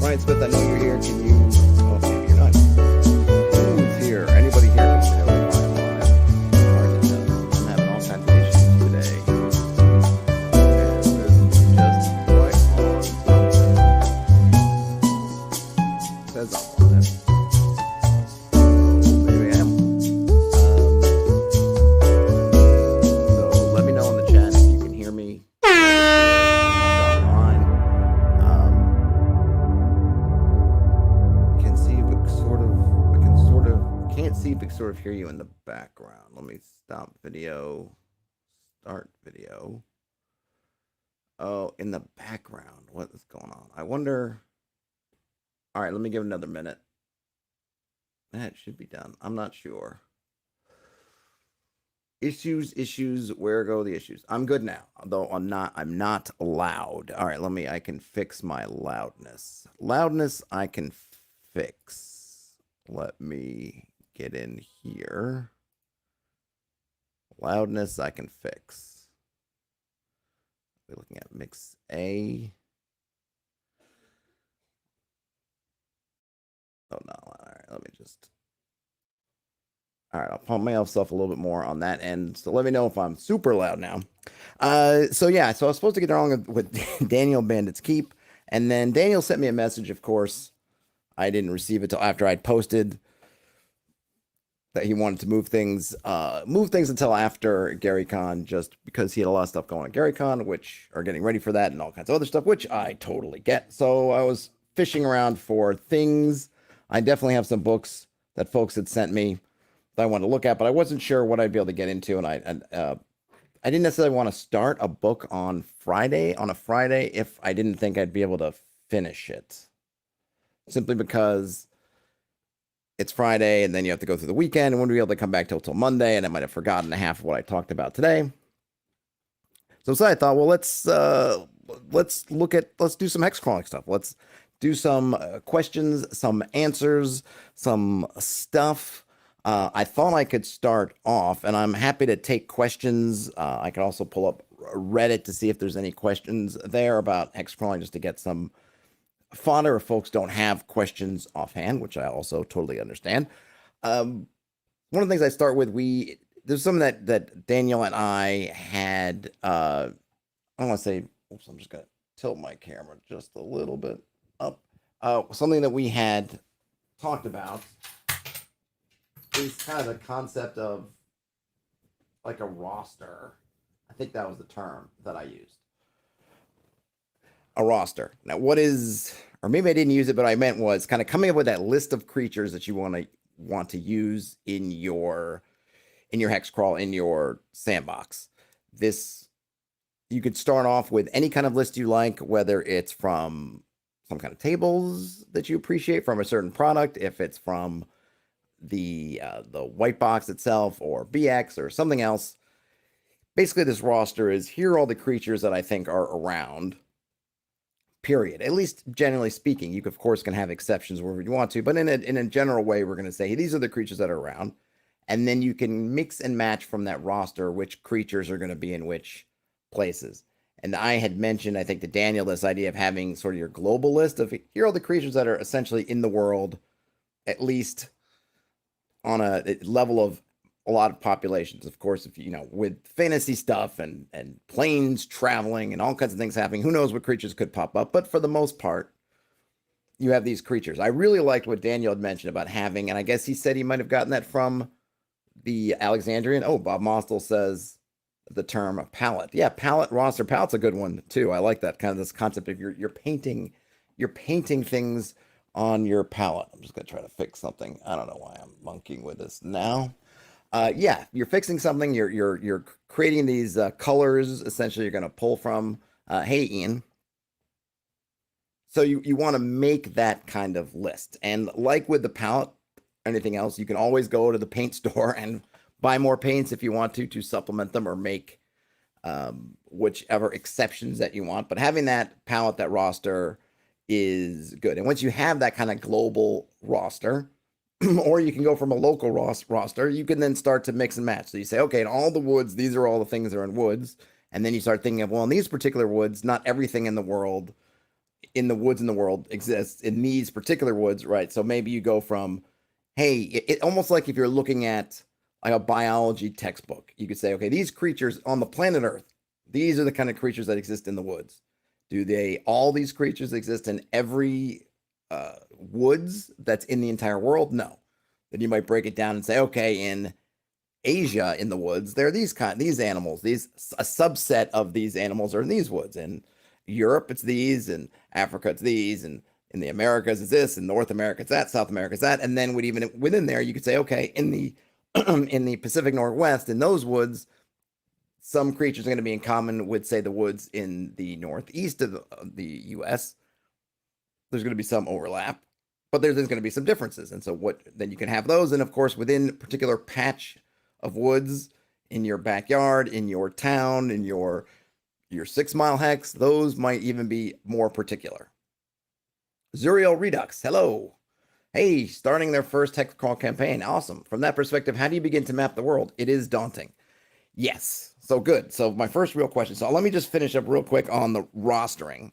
Ryan Smith, I know you're here. Can you? Oh, maybe you're not. Who's here? Anybody here can say hello. Hard to tell. I'm having all kinds of issues today. And this is just right on something. Says I'm on it. Maybe I am. So let me know in the chat if you can hear me. See if we sort of hear you in the background. Let me stop video, start video. Oh, in the background, what is going on? I wonder. All right, let me give it another minute. That should be done. I'm not sure. Issues. Where go the issues? I'm good now, though I'm not loud. All right, I can fix my loudness. Loudness I can fix. Let me get in here. Loudness I can fix. We're looking at mix A. Oh no, all right, let me just. All right, I'll pump myself a little bit more on that end. So let me know if I'm super loud now. So I was supposed to get along with Daniel Bandit's Keep, and then Daniel sent me a message. Of course, I didn't receive it till after I'd posted that he wanted to move things until after GaryCon, just because he had a lot of stuff going on at GaryCon, which are getting ready for that and all kinds of other stuff, which I totally get. So I was fishing around for things. I definitely have some books that folks had sent me that I wanted to look at, but I wasn't sure what I'd be able to get into, and I didn't necessarily want to start a book on a Friday if I didn't think I'd be able to finish it, simply because it's Friday, and then you have to go through the weekend, and wouldn't be able to come back till Monday, and I might have forgotten half of what I talked about today. So I thought, well, let's do some hexcrawling stuff. Let's do some questions, some answers, some stuff. I thought I could start off, and I'm happy to take questions. I could also pull up Reddit to see if there's any questions there about hexcrawling, just to get some fodder if folks don't have questions offhand, which I also totally understand. One of the things I start with, there's something that Daniel and I had, I don't want to say, oops, I'm just going to tilt my camera just a little bit up. Something that we had talked about is kind of the concept of like a roster. I think that was the term that I used. A roster. Now, or maybe I didn't use it, but I meant was kind of coming up with that list of creatures that you want to use in your hexcrawl, in your sandbox. You could start off with any kind of list you like, whether it's from some kind of tables that you appreciate from a certain product, if it's from the white box itself or BX or something else. Basically, this roster is, here are all the creatures that I think are around. Period. At least generally speaking. You, of course, can have exceptions wherever you want to, but in a general way, we're going to say, hey, these are the creatures that are around. And then you can mix and match from that roster which creatures are going to be in which places. And I had mentioned, I think, to Daniel, this idea of having sort of your global list of, here are all the creatures that are essentially in the world, at least on a level of a lot of populations. Of course, if with fantasy stuff and planes traveling and all kinds of things happening, who knows what creatures could pop up. But for the most part, you have these creatures. I really liked what Daniel had mentioned about having, and I guess he said he might have gotten that from the Alexandrian. Oh, Bob Mostel says the term palette. Yeah, palette roster. Palette's a good one too. I like that kind of this concept of you're painting things on your palette. I'm just gonna try to fix something. I don't know why I'm monkeying with this now. You're fixing something. You're creating these colors. Essentially, you're going to pull from. Hey, Ian. So you want to make that kind of list, and like with the palette, anything else, you can always go to the paint store and buy more paints if you want to supplement them or make whichever exceptions that you want. But having that palette, that roster, is good. And once you have that kind of global roster, or you can go from a local roster, you can then start to mix and match. So you say, okay, in all the woods, these are all the things that are in woods. And then you start thinking of, well, in these particular woods, not everything in the world in the woods in the world exists in these particular woods, right? So maybe you go from, hey, it almost like if you're looking at like a biology textbook, you could say, okay, these creatures on the planet Earth, these are the kind of creatures that exist in the woods. Do they, all these creatures exist in every woods that's in the entire world? No. Then you might break it down and say, okay, in Asia in the woods, there are these animals, these a subset of these animals are in these woods. In Europe, it's these, and Africa, it's these, and in the Americas, it's this, and North America, it's that, South America, it's that, and then even within there, you could say, okay, in the in the Pacific Northwest, in those woods, some creatures are going to be in common with, say, the woods in the northeast of the U.S. There's going to be some overlap, but there's going to be some differences, and so what then you can have those, and of course, within a particular patch of woods in your backyard, in your town, in your 6 mile hex, those might even be more particular. Zuriel Redux, hello. Hey, starting their first Hexcrawl campaign. Awesome. From that perspective, how do you begin to map the world? It is daunting. Yes. So good. So my first real question. So let me just finish up real quick on the rostering.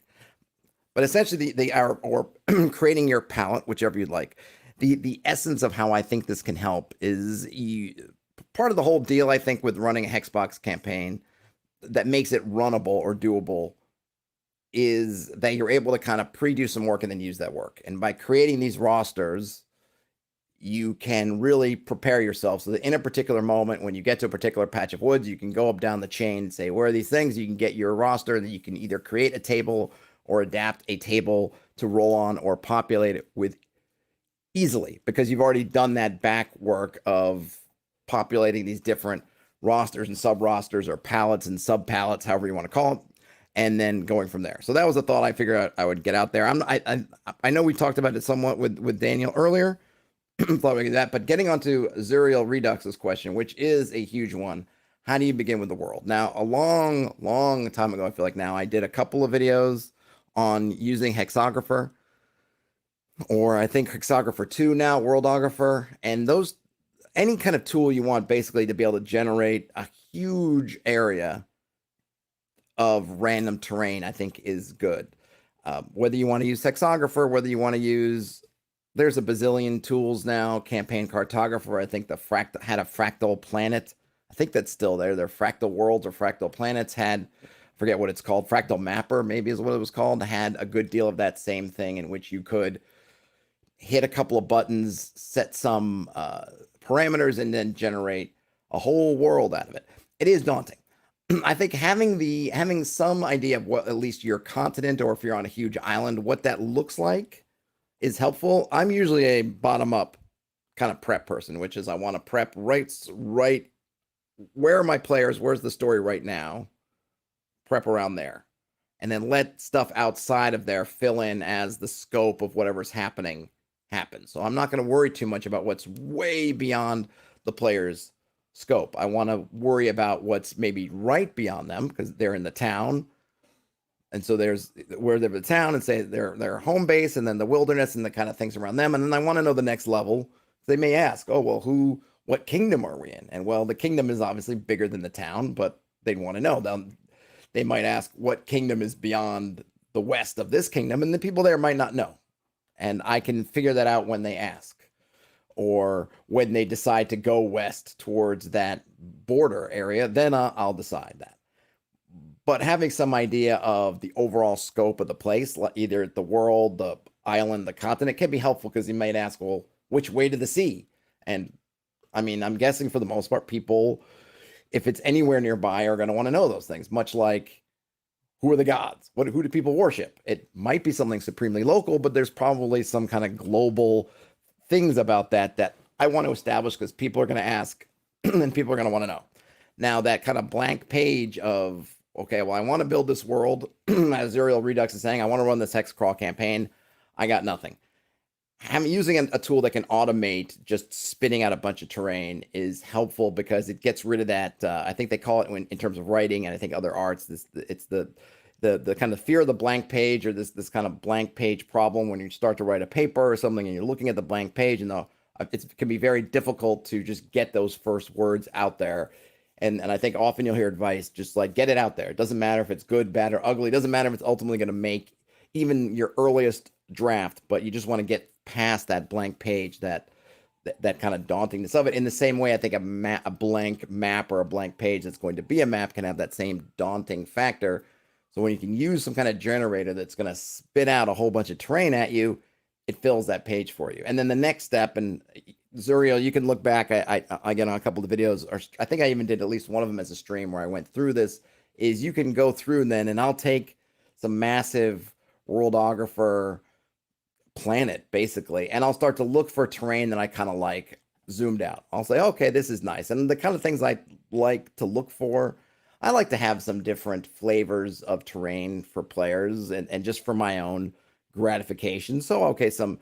But essentially, they are, or creating your palette, whichever you'd like. The essence of how I think this can help is part of the whole deal, I think, with running a Hexbox campaign that makes it runnable or doable is that you're able to kind of pre-do some work and then use that work. And by creating these rosters, you can really prepare yourself so that in a particular moment, when you get to a particular patch of woods, you can go up down the chain and say, where are these things? You can get your roster that you can either create a table or adapt a table to roll on or populate it with easily, because you've already done that back work of populating these different rosters and sub rosters or palettes and sub palettes, however you want to call it, and then going from there. So that was a thought I figured out I would get out there. I know we talked about it somewhat with Daniel earlier. Thought we could do that, but getting onto Zuriel Redux's question, which is a huge one. How do you begin with the world? Now, a long time ago, I feel like now, I did a couple of videos on using Hexographer, or I think Hexographer 2 now, Worldographer, and those, any kind of tool you want basically to be able to generate a huge area of random terrain, I think is good. Whether you want to use Hexographer, whether you want to use, there's a bazillion tools now. Campaign Cartographer, I think the had a fractal planet. I think that's still there. Their fractal worlds or fractal planets had, forget what it's called, fractal mapper maybe is what it was called, had a good deal of that same thing in which you could hit a couple of buttons, set some parameters, and then generate a whole world out of it. It is daunting. I think having some idea of what at least your continent, or if you're on a huge island, what that looks like is helpful. I'm usually a bottom up kind of prep person, which is I want to prep right. Where are my players? Where's the story right now? Prep around there, and then let stuff outside of there fill in as the scope of whatever's happening happens. So I'm not going to worry too much about what's way beyond the players' scope. I want to worry about what's maybe right beyond them because they're in the town. And so there's where they're the town and say their home base, and then the wilderness and the kind of things around them. And then I want to know the next level. They may ask, oh, well, what kingdom are we in? And well, the kingdom is obviously bigger than the town, but they'd want to know. They might ask what kingdom is beyond the west of this kingdom, and the people there might not know. And I can figure that out when they ask, or when they decide to go west towards that border area, then I'll decide that. But having some idea of the overall scope of the place, either the world, the island, the continent, can be helpful, because you might ask, well, which way to the sea? And I mean, I'm guessing for the most part, people, if it's anywhere nearby, are going to want to know those things, much like who are the gods? Who do people worship? It might be something supremely local, but there's probably some kind of global things about that I want to establish, because people are going to ask and people are going to want to know. Now, that kind of blank page of, okay, well, I want to build this world, as Zuriel Redux is saying, I want to run this Hexcrawl campaign. I got nothing. I'm using a tool that can automate just spitting out a bunch of terrain is helpful, because it gets rid of that. I think they call it in terms of writing, and I think other arts, it's the kind of fear of the blank page, or this kind of blank page problem when you start to write a paper or something and you're looking at the blank page, and it can be very difficult to just get those first words out there. And I think often you'll hear advice, just like get it out there. It doesn't matter if it's good, bad, or ugly. It doesn't matter if it's ultimately going to make even your earliest draft, but you just want to get past that blank page, that kind of dauntingness of it. In the same way, I think a blank map or a blank page that's going to be a map can have that same daunting factor. So when you can use some kind of generator that's going to spit out a whole bunch of terrain at you, it fills that page for you. And then the next step, and Zuriel, you can look back. I get on a couple of videos, or I think I even did at least one of them as a stream where I went through this. Is you can go through then, and I'll take some massive worldographer planet basically, and I'll start to look for terrain that I kind of like zoomed out. I'll say, okay, this is nice. And the kind of things I like to look for, I like to have some different flavors of terrain for players and just for my own gratification. So, okay, some,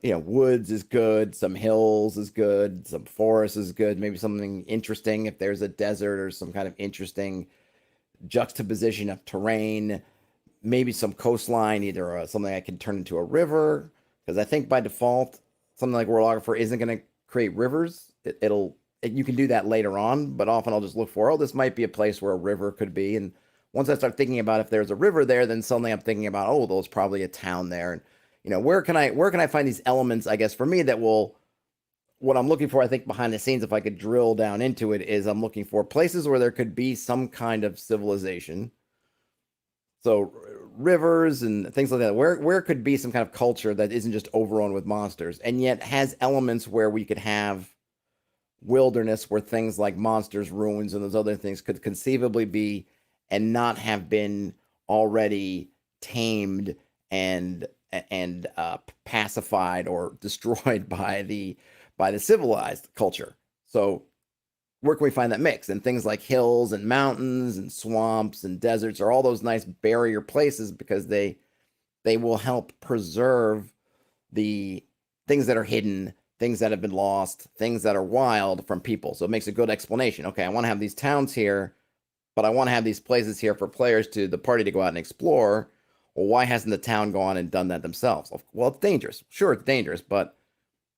woods is good, some hills is good, some forest is good, maybe something interesting if there's a desert or some kind of interesting juxtaposition of terrain, maybe some coastline, either something I can turn into a river, because I think by default, something like Worldographer isn't going to create rivers. You can do that later on, but often I'll just look for, this might be a place where a river could be. And once I start thinking about if there's a river there, then suddenly I'm thinking about, there's probably a town there. And, where can I find these elements, I guess, for me that will, what I'm looking for, I think, behind the scenes, if I could drill down into it, is I'm looking for places where there could be some kind of civilization. So rivers and things like that, where could be some kind of culture that isn't just overrun with monsters and yet has elements where we could have wilderness where things like monsters, ruins, and those other things could conceivably be and not have been already tamed and pacified or destroyed by the civilized culture. So where can we find that mix? And things like hills and mountains and swamps and deserts are all those nice barrier places because they will help preserve the things that are hidden, things that have been lost, things that are wild from people. So it makes a good explanation. Okay, I want to have these towns here, but I want to have these places here for players the party to go out and explore. Well, why hasn't the town gone and done that themselves? Well, it's dangerous. Sure, it's dangerous, but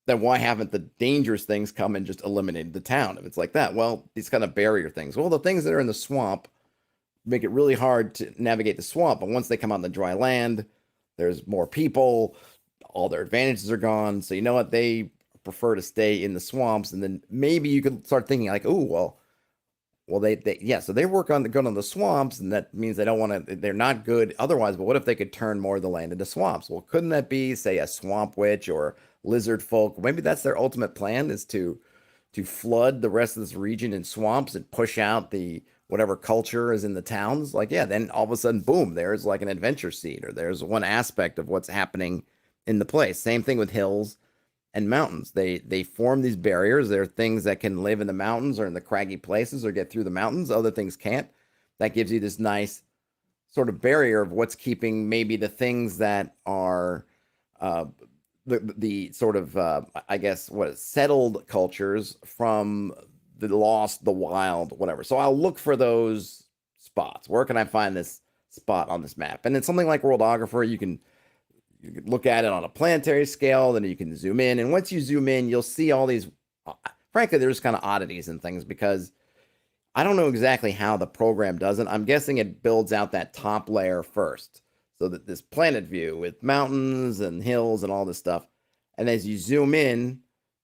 then why haven't the dangerous things come and just eliminated the town? If it's like that, well, these kind of barrier things. Well, the things that are in the swamp make it really hard to navigate the swamp. But once they come out in the dry land, there's more people, all their advantages are gone. So you know what? They prefer to stay in the swamps. And then maybe you could start thinking like, so they work on going on the swamps, and that means they're not good otherwise. But what if they could turn more of the land into swamps? Well, couldn't that be, say, a swamp witch or lizard folk? Maybe that's their ultimate plan, is to flood the rest of this region in swamps and push out the whatever culture is in the towns. Then all of a sudden, boom, there's like an adventure seed, or there's one aspect of what's happening in the place. Same thing with hills and mountains. They form these barriers. There are things that can live in the mountains or in the craggy places or get through the mountains. Other things can't. That gives you this nice sort of barrier of what's keeping maybe the things that are the sort of settled cultures from the lost, the wild, whatever. So I'll look for those spots. Where can I find this spot on this map? And it's something like Worldographer. You can look at it on a planetary scale, then you can zoom in. And once you zoom in, you'll see all these, frankly, there's kind of oddities and things, because I don't know exactly how the program does it. I'm guessing it builds out that top layer first, so that this planet view with mountains and hills and all this stuff. And as you zoom in,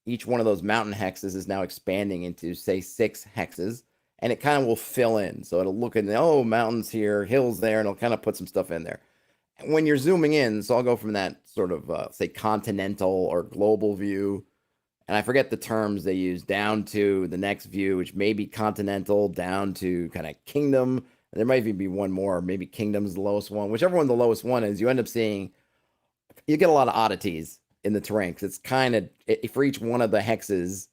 each one of those mountain hexes is now expanding into, say, 6 hexes, and it kind of will fill in. So it'll look at, mountains here, hills there, and it'll kind of put some stuff in there. When you're zooming in, so I'll go from that sort of, say, continental or global view, and I forget the terms they use, down to the next view, which may be continental, down to kind of kingdom. There might even be one more, maybe kingdom's the lowest one. Whichever one the lowest one is, you end up seeing, you get a lot of oddities in the terrain, because it's kind of, for each one of the hexes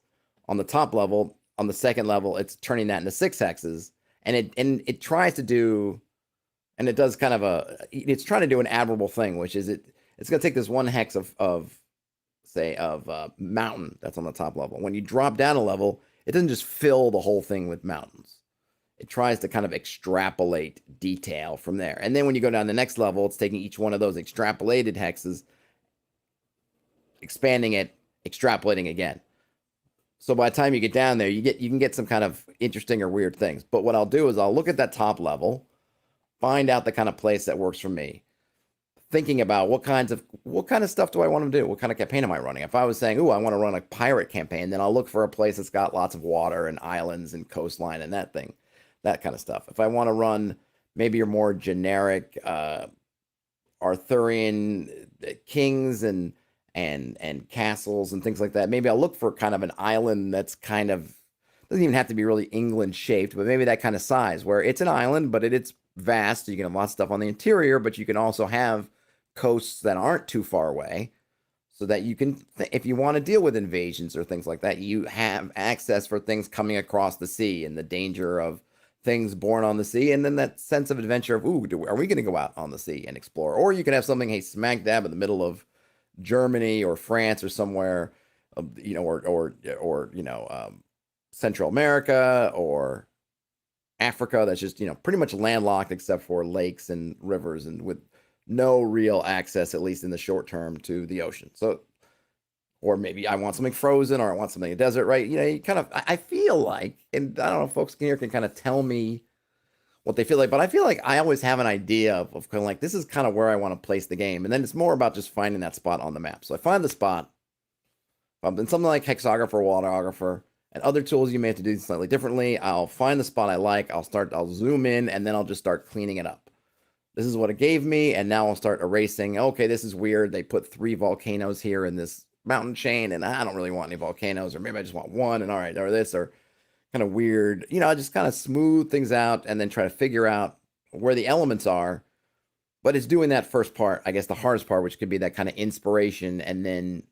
on the top level, on the second level, it's turning that into 6 hexes, and it tries to do... And it does kind of it's trying to do an admirable thing, which is it's going to take this one hex of mountain that's on the top level. When you drop down a level, it doesn't just fill the whole thing with mountains. It tries to kind of extrapolate detail from there. And then when you go down the next level, it's taking each one of those extrapolated hexes, expanding it, extrapolating again. So by the time you get down there, you can get some kind of interesting or weird things. But what I'll do is I'll look at that top level, find out the kind of place that works for me, thinking about what kind of stuff do I want to do? What kind of campaign am I running? If I was saying, "Ooh, I want to run a pirate campaign," then I'll look for a place that's got lots of water and islands and coastline and that kind of stuff. If I want to run maybe your more generic Arthurian kings and castles and things like that, maybe I'll look for kind of an island that's kind of doesn't even have to be really England shaped, but maybe that kind of size where it's an island, but it's vast. So you can have lots of stuff on the interior, but you can also have coasts that aren't too far away so that you can, if you want to deal with invasions or things like that, you have access for things coming across the sea and the danger of things born on the sea. And then that sense of adventure of, ooh, are we going to go out on the sea and explore? Or you can have something, hey, smack dab in the middle of Germany or France or somewhere, Central America or Africa that's just, pretty much landlocked except for lakes and rivers and with no real access, at least in the short term, to the ocean. So, or maybe I want something frozen or I want something in the desert, right? You kind of, I feel like, and I don't know if folks here can kind of tell me what they feel like, but I feel like I always have an idea of kind of like, this is kind of where I want to place the game. And then it's more about just finding that spot on the map. So I find the spot, in something like Hexographer, Waterographer, and other tools you may have to do slightly differently. I'll find the spot I like. I'll zoom in, and then I'll just start cleaning it up. This is what it gave me, and now I'll start erasing. Okay, this is weird. They put 3 volcanoes here in this mountain chain, and I don't really want any volcanoes, or maybe I just want one, and all right, or this, or kind of weird. I just kind of smooth things out and then try to figure out where the elements are. But it's doing that first part, I guess the hardest part, which could be that kind of inspiration, and then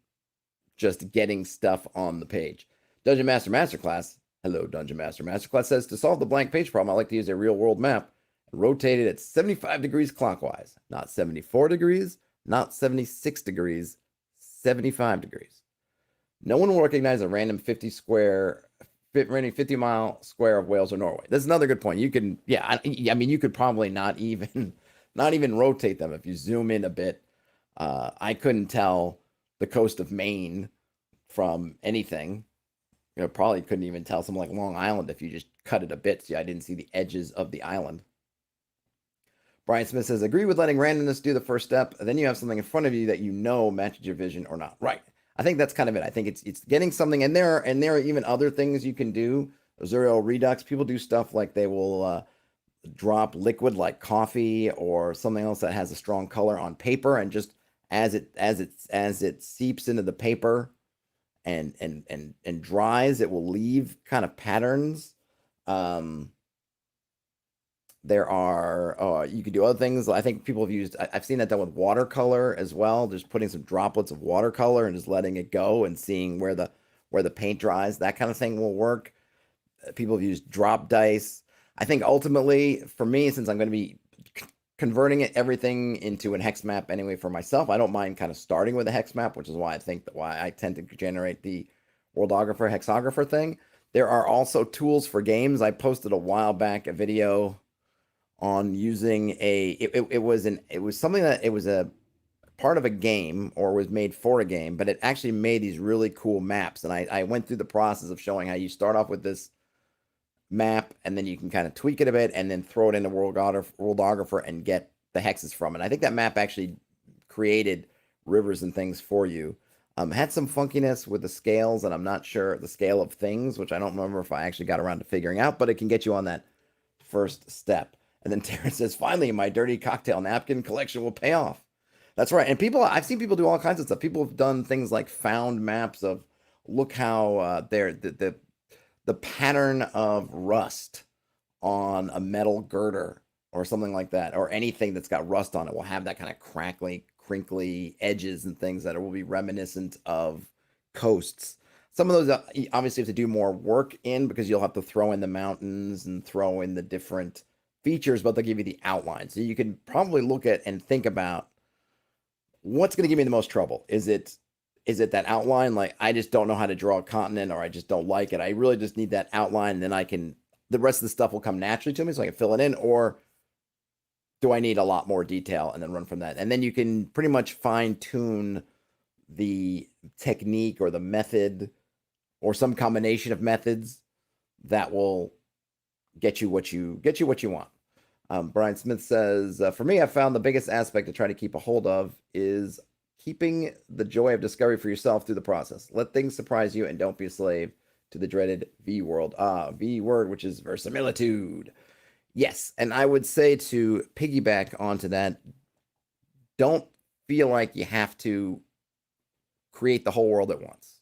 just getting stuff on the page. Dungeon Master Masterclass, hello Dungeon Master Masterclass, says to solve the blank page problem, I like to use a real world map and rotate it at 75 degrees clockwise, not 74 degrees, not 76 degrees, 75 degrees. No one will recognize a random 50 mile square of Wales or Norway. That's another good point. You can, I mean, you could probably not even rotate them if you zoom in a bit. I couldn't tell the coast of Maine from anything. Probably couldn't even tell something like Long Island if you just cut it a bit. See, I didn't see the edges of the island. Brian Smith says, agree with letting randomness do the first step. Then you have something in front of you that matches your vision or not. Right. I think that's kind of it. I think it's getting something, and there are even other things you can do. Zero Redux, people do stuff like they will drop liquid like coffee or something else that has a strong color on paper, and just as it seeps into the paper and dries, it will leave kind of patterns. There are you could do other things. I think people have used, I've seen that done with watercolor as well, just putting some droplets of watercolor and just letting it go and seeing where the paint dries. That kind of thing will work. People have used drop dice. I think ultimately for me, since I'm going to be converting everything into a hex map anyway for myself, I don't mind kind of starting with a hex map, which is why I tend to generate the Worldographer, Hexographer thing. There are also tools for games. I posted a while back a video on using it was something that it was a part of a game or was made for a game, but it actually made these really cool maps. And I went through the process of showing how you start off with this map and then you can kind of tweak it a bit and then throw it into Worldographer and get the hexes from it. I think that map actually created rivers and things for you. Had some funkiness with the scales, and I'm not sure the scale of things, which I don't remember if I actually got around to figuring out, but it can get you on that first step. And then Terrence says, finally, my dirty cocktail napkin collection will pay off. That's right. And I've seen people do all kinds of stuff. People have done things like found maps of, look how the pattern of rust on a metal girder or something like that, or anything that's got rust on it will have that kind of crackly, crinkly edges and things that will be reminiscent of coasts. Some of those obviously have to do more work in because you'll have to throw in the mountains and throw in the different features, but they'll give you the outline. So you can probably look at and think about what's going to give me the most trouble. Is it that outline? Like, I just don't know how to draw a continent, or I just don't like it. I really just need that outline. And then the rest of the stuff will come naturally to me so I can fill it in. Or do I need a lot more detail and then run from that? And then you can pretty much fine tune the technique or the method or some combination of methods that will get you what you want. Brian Smith says, for me, I found the biggest aspect to try to keep a hold of is keeping the joy of discovery for yourself through the process. Let things surprise you and don't be a slave to the dreaded V world. V word, which is verisimilitude. Yes, and I would say to piggyback onto that, don't feel like you have to create the whole world at once.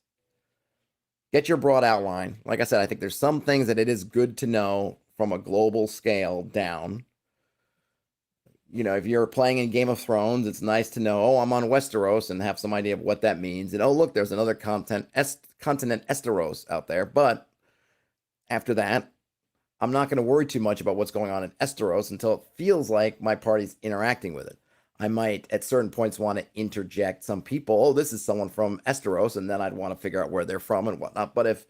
Get your broad outline. Like I said, I think there's some things that it is good to know from a global scale down. If you're playing in Game of Thrones, it's nice to know, oh, I'm on Westeros and have some idea of what that means. And oh, look, there's another continent Esteros out there. But after that, I'm not going to worry too much about what's going on in Esteros until it feels like my party's interacting with it. I might, at certain points, want to interject some people. Oh, this is someone from Esteros, and then I'd want to figure out where they're from and whatnot. But if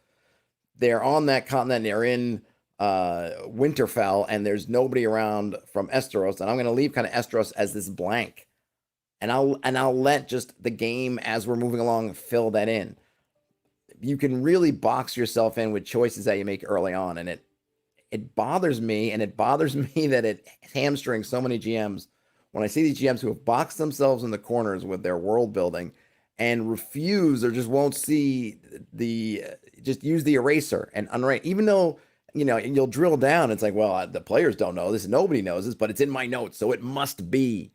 they're on that continent, they're in Winterfell, and there's nobody around from Esteros, and I'm going to leave kind of Esteros as this blank, and I'll let just the game as we're moving along fill that in. You can really box yourself in with choices that you make early on, and it bothers me, and it bothers me that it hamstrings so many GMs when I see these GMs who have boxed themselves in the corners with their world building and refuse or just won't see just use the eraser and unwrite, even though you'll drill down. It's like, well, the players don't know this, nobody knows this, but it's in my notes, so it must be.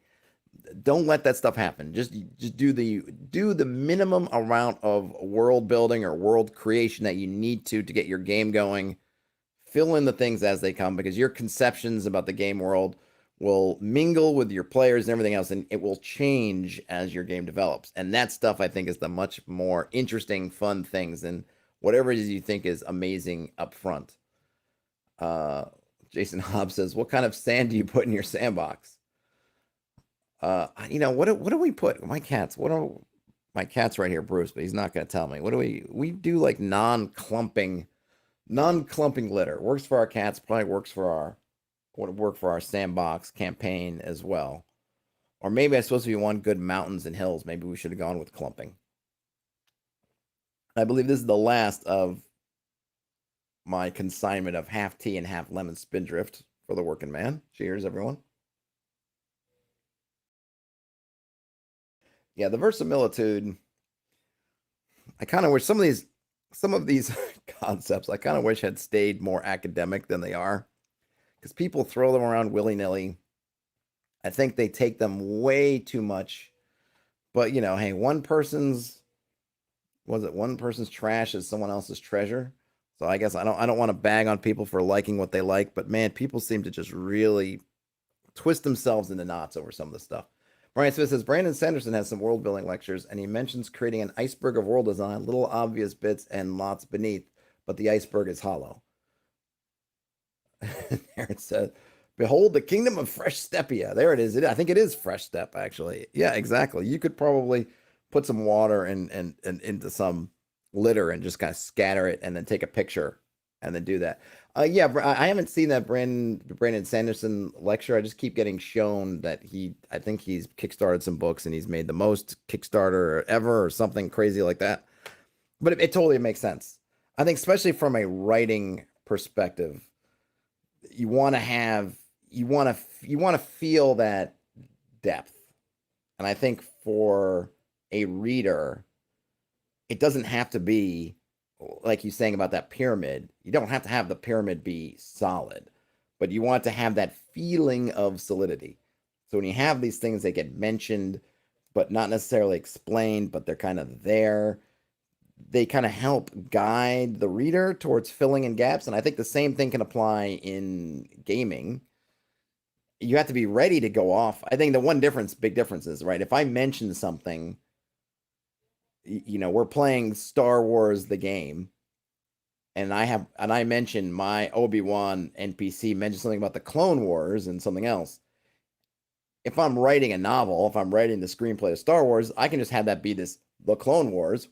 Don't let that stuff happen. Just do the minimum amount of world building or world creation that you need to get your game going. Fill in the things as they come, because your conceptions about the game world will mingle with your players and everything else, and it will change as your game develops. And that stuff, I think, is the much more interesting, fun things than whatever it is you think is amazing up front. Jason Hobbs says, what kind of sand do you put in your sandbox? What do we put? My cats right here, Bruce, but he's not going to tell me. What do we do? Like non-clumping litter. Works for our cats, probably would work for our sandbox campaign as well. Or maybe I suppose if you want good mountains and hills, maybe we should have gone with clumping. I believe this is the last of my consignment of half tea and half lemon spindrift for the working man. Cheers, everyone. Yeah, the verisimilitude. I kind of wish some of these concepts, I kind of wish had stayed more academic than they are, because people throw them around willy-nilly. I think they take them way too much. But hey, one person's trash is someone else's treasure. So I guess I don't want to bag on people for liking what they like, but man, people seem to just really twist themselves into knots over some of the stuff. Brian Smith says, Brandon Sanderson has some world building lectures, and he mentions creating an iceberg of world design, little obvious bits and lots beneath, but the iceberg is hollow. There it says, behold the kingdom of Fresh Stepia. There it is. I think it is Fresh Step, actually. Yeah, exactly. You could probably put some water and into some litter and just kind of scatter it and then take a picture and then do that. Yeah, I haven't seen that Brandon Sanderson lecture. I just keep getting shown that I think he's kickstarted some books and he's made the most Kickstarter ever or something crazy like that. But it totally makes sense. I think especially from a writing perspective, you want to feel that depth. And I think for a reader, it doesn't have to be like you saying about that pyramid. You don't have to have the pyramid be solid, but you want to have that feeling of solidity. So when you have these things that get mentioned, but not necessarily explained, but they're kind of there, they kind of help guide the reader towards filling in gaps. And I think the same thing can apply in gaming. You have to be ready to go off. I think the one big difference is, right, if I mention something, we're playing Star Wars the game, and I mentioned my Obi-Wan NPC mentioned something about the Clone Wars and something else. If I'm writing a novel, if I'm writing the screenplay of Star Wars, I can just have that be the Clone Wars,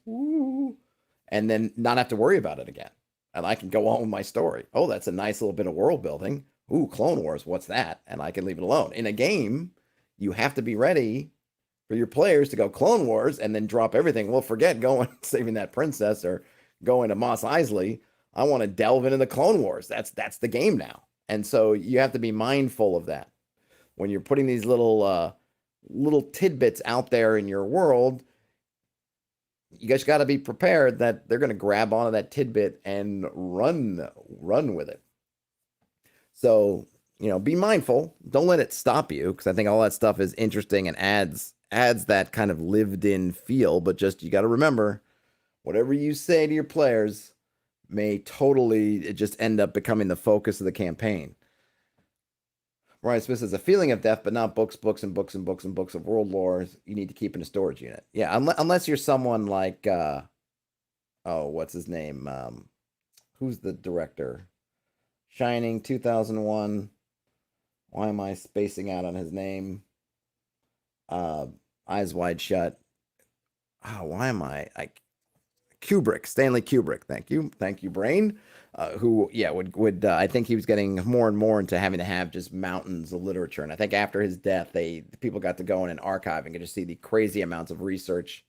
and then not have to worry about it again. And I can go on with my story. Oh, that's a nice little bit of world building. Ooh, Clone Wars, what's that? And I can leave it alone. In a game, you have to be ready for your players to go Clone Wars and then drop everything. Well, forget going saving that princess or going to Mos Eisley. I want to delve into the Clone Wars. That's the game now. And so you have to be mindful of that when you're putting these little tidbits out there in your world. You guys got to be prepared that they're going to grab onto that tidbit and run with it. So, be mindful. Don't let it stop you, because I think all that stuff is interesting and adds that kind of lived in feel. But just, you got to remember, whatever you say to your players may totally just end up becoming the focus of the campaign. Brian Smith says, a feeling of death, but not books, books, and books, and books, and books of world lore you need to keep in a storage unit. Yeah, unless you're someone like, what's his name? Who's the director? Shining, 2001. Why am I spacing out on his name? Eyes Wide Shut. Oh, why am I Kubrick, Stanley Kubrick. Thank you, brain. Who, yeah, would I think he was getting more and more into having to have just mountains of literature, and I think after his death, people got to go in and archiving and just see the crazy amounts of research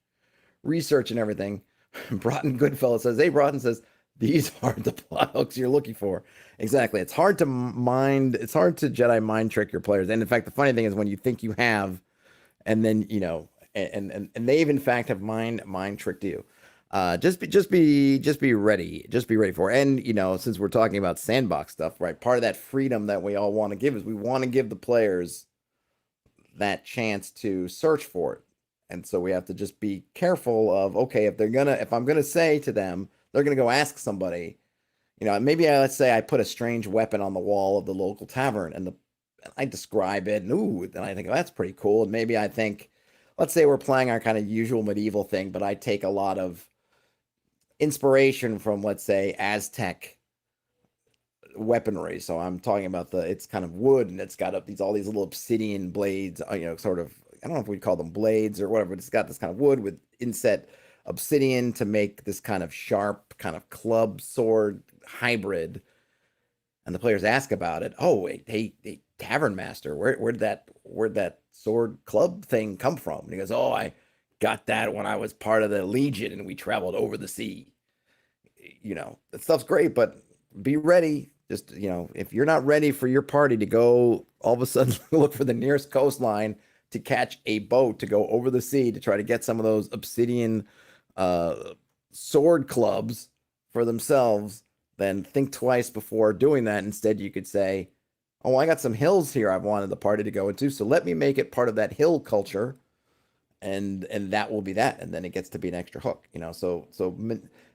and everything. Broughton Goodfellow says, hey, Broughton says, these aren't the plot hooks you're looking for. Exactly. It's hard to Jedi mind trick your players. And in fact, the funny thing is when you think you have, and then, and they've in fact have mind tricked you. Just be ready. Just be ready for it. And, since we're talking about sandbox stuff, right? Part of that freedom that we all want to give is we want to give the players that chance to search for it. And so we have to just be careful of, okay, if I'm gonna say to them, they're gonna go ask somebody, maybe let's say I put a strange weapon on the wall of the local tavern, and I describe it, and then I think, oh, that's pretty cool. And maybe I think, let's say we're playing our kind of usual medieval thing, but I take a lot of inspiration from, let's say, Aztec weaponry. So I'm talking about it's kind of wood, and it's got all these little obsidian blades, sort of, I don't know if we'd call them blades or whatever, but it's got this kind of wood with inset obsidian to make this kind of sharp kind of club sword hybrid. And the players ask about it. Oh, wait, hey, tavern master, where'd that sword club thing come from? And he goes, oh, I got that when I was part of the Legion and we traveled over the sea. That stuff's great, but be ready. Just, if you're not ready for your party to go all of a sudden look for the nearest coastline to catch a boat to go over the sea to try to get some of those obsidian sword clubs for themselves, then think twice before doing that. Instead, you could say, oh, I got some hills here I wanted the party to go into, so let me make it part of that hill culture, and that will be that, and then it gets to be an extra hook.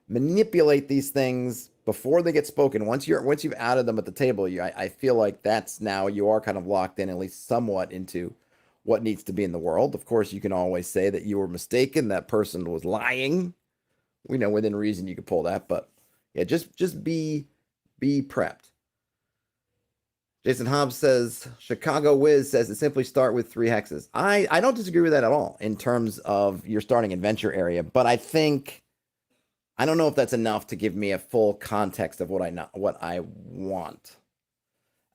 Manipulate these things before they get spoken. Once you've added them at the table, I feel like that's now you are kind of locked in, at least somewhat, into what needs to be in the world. Of course, you can always say that you were mistaken, that person was lying. We know within reason you could pull that, but yeah, just be prepped. Jason Hobbs says, Chicago Wiz says to simply start with 3 hexes. I don't disagree with that at all in terms of your starting adventure area, but I don't know if that's enough to give me a full context of what I want.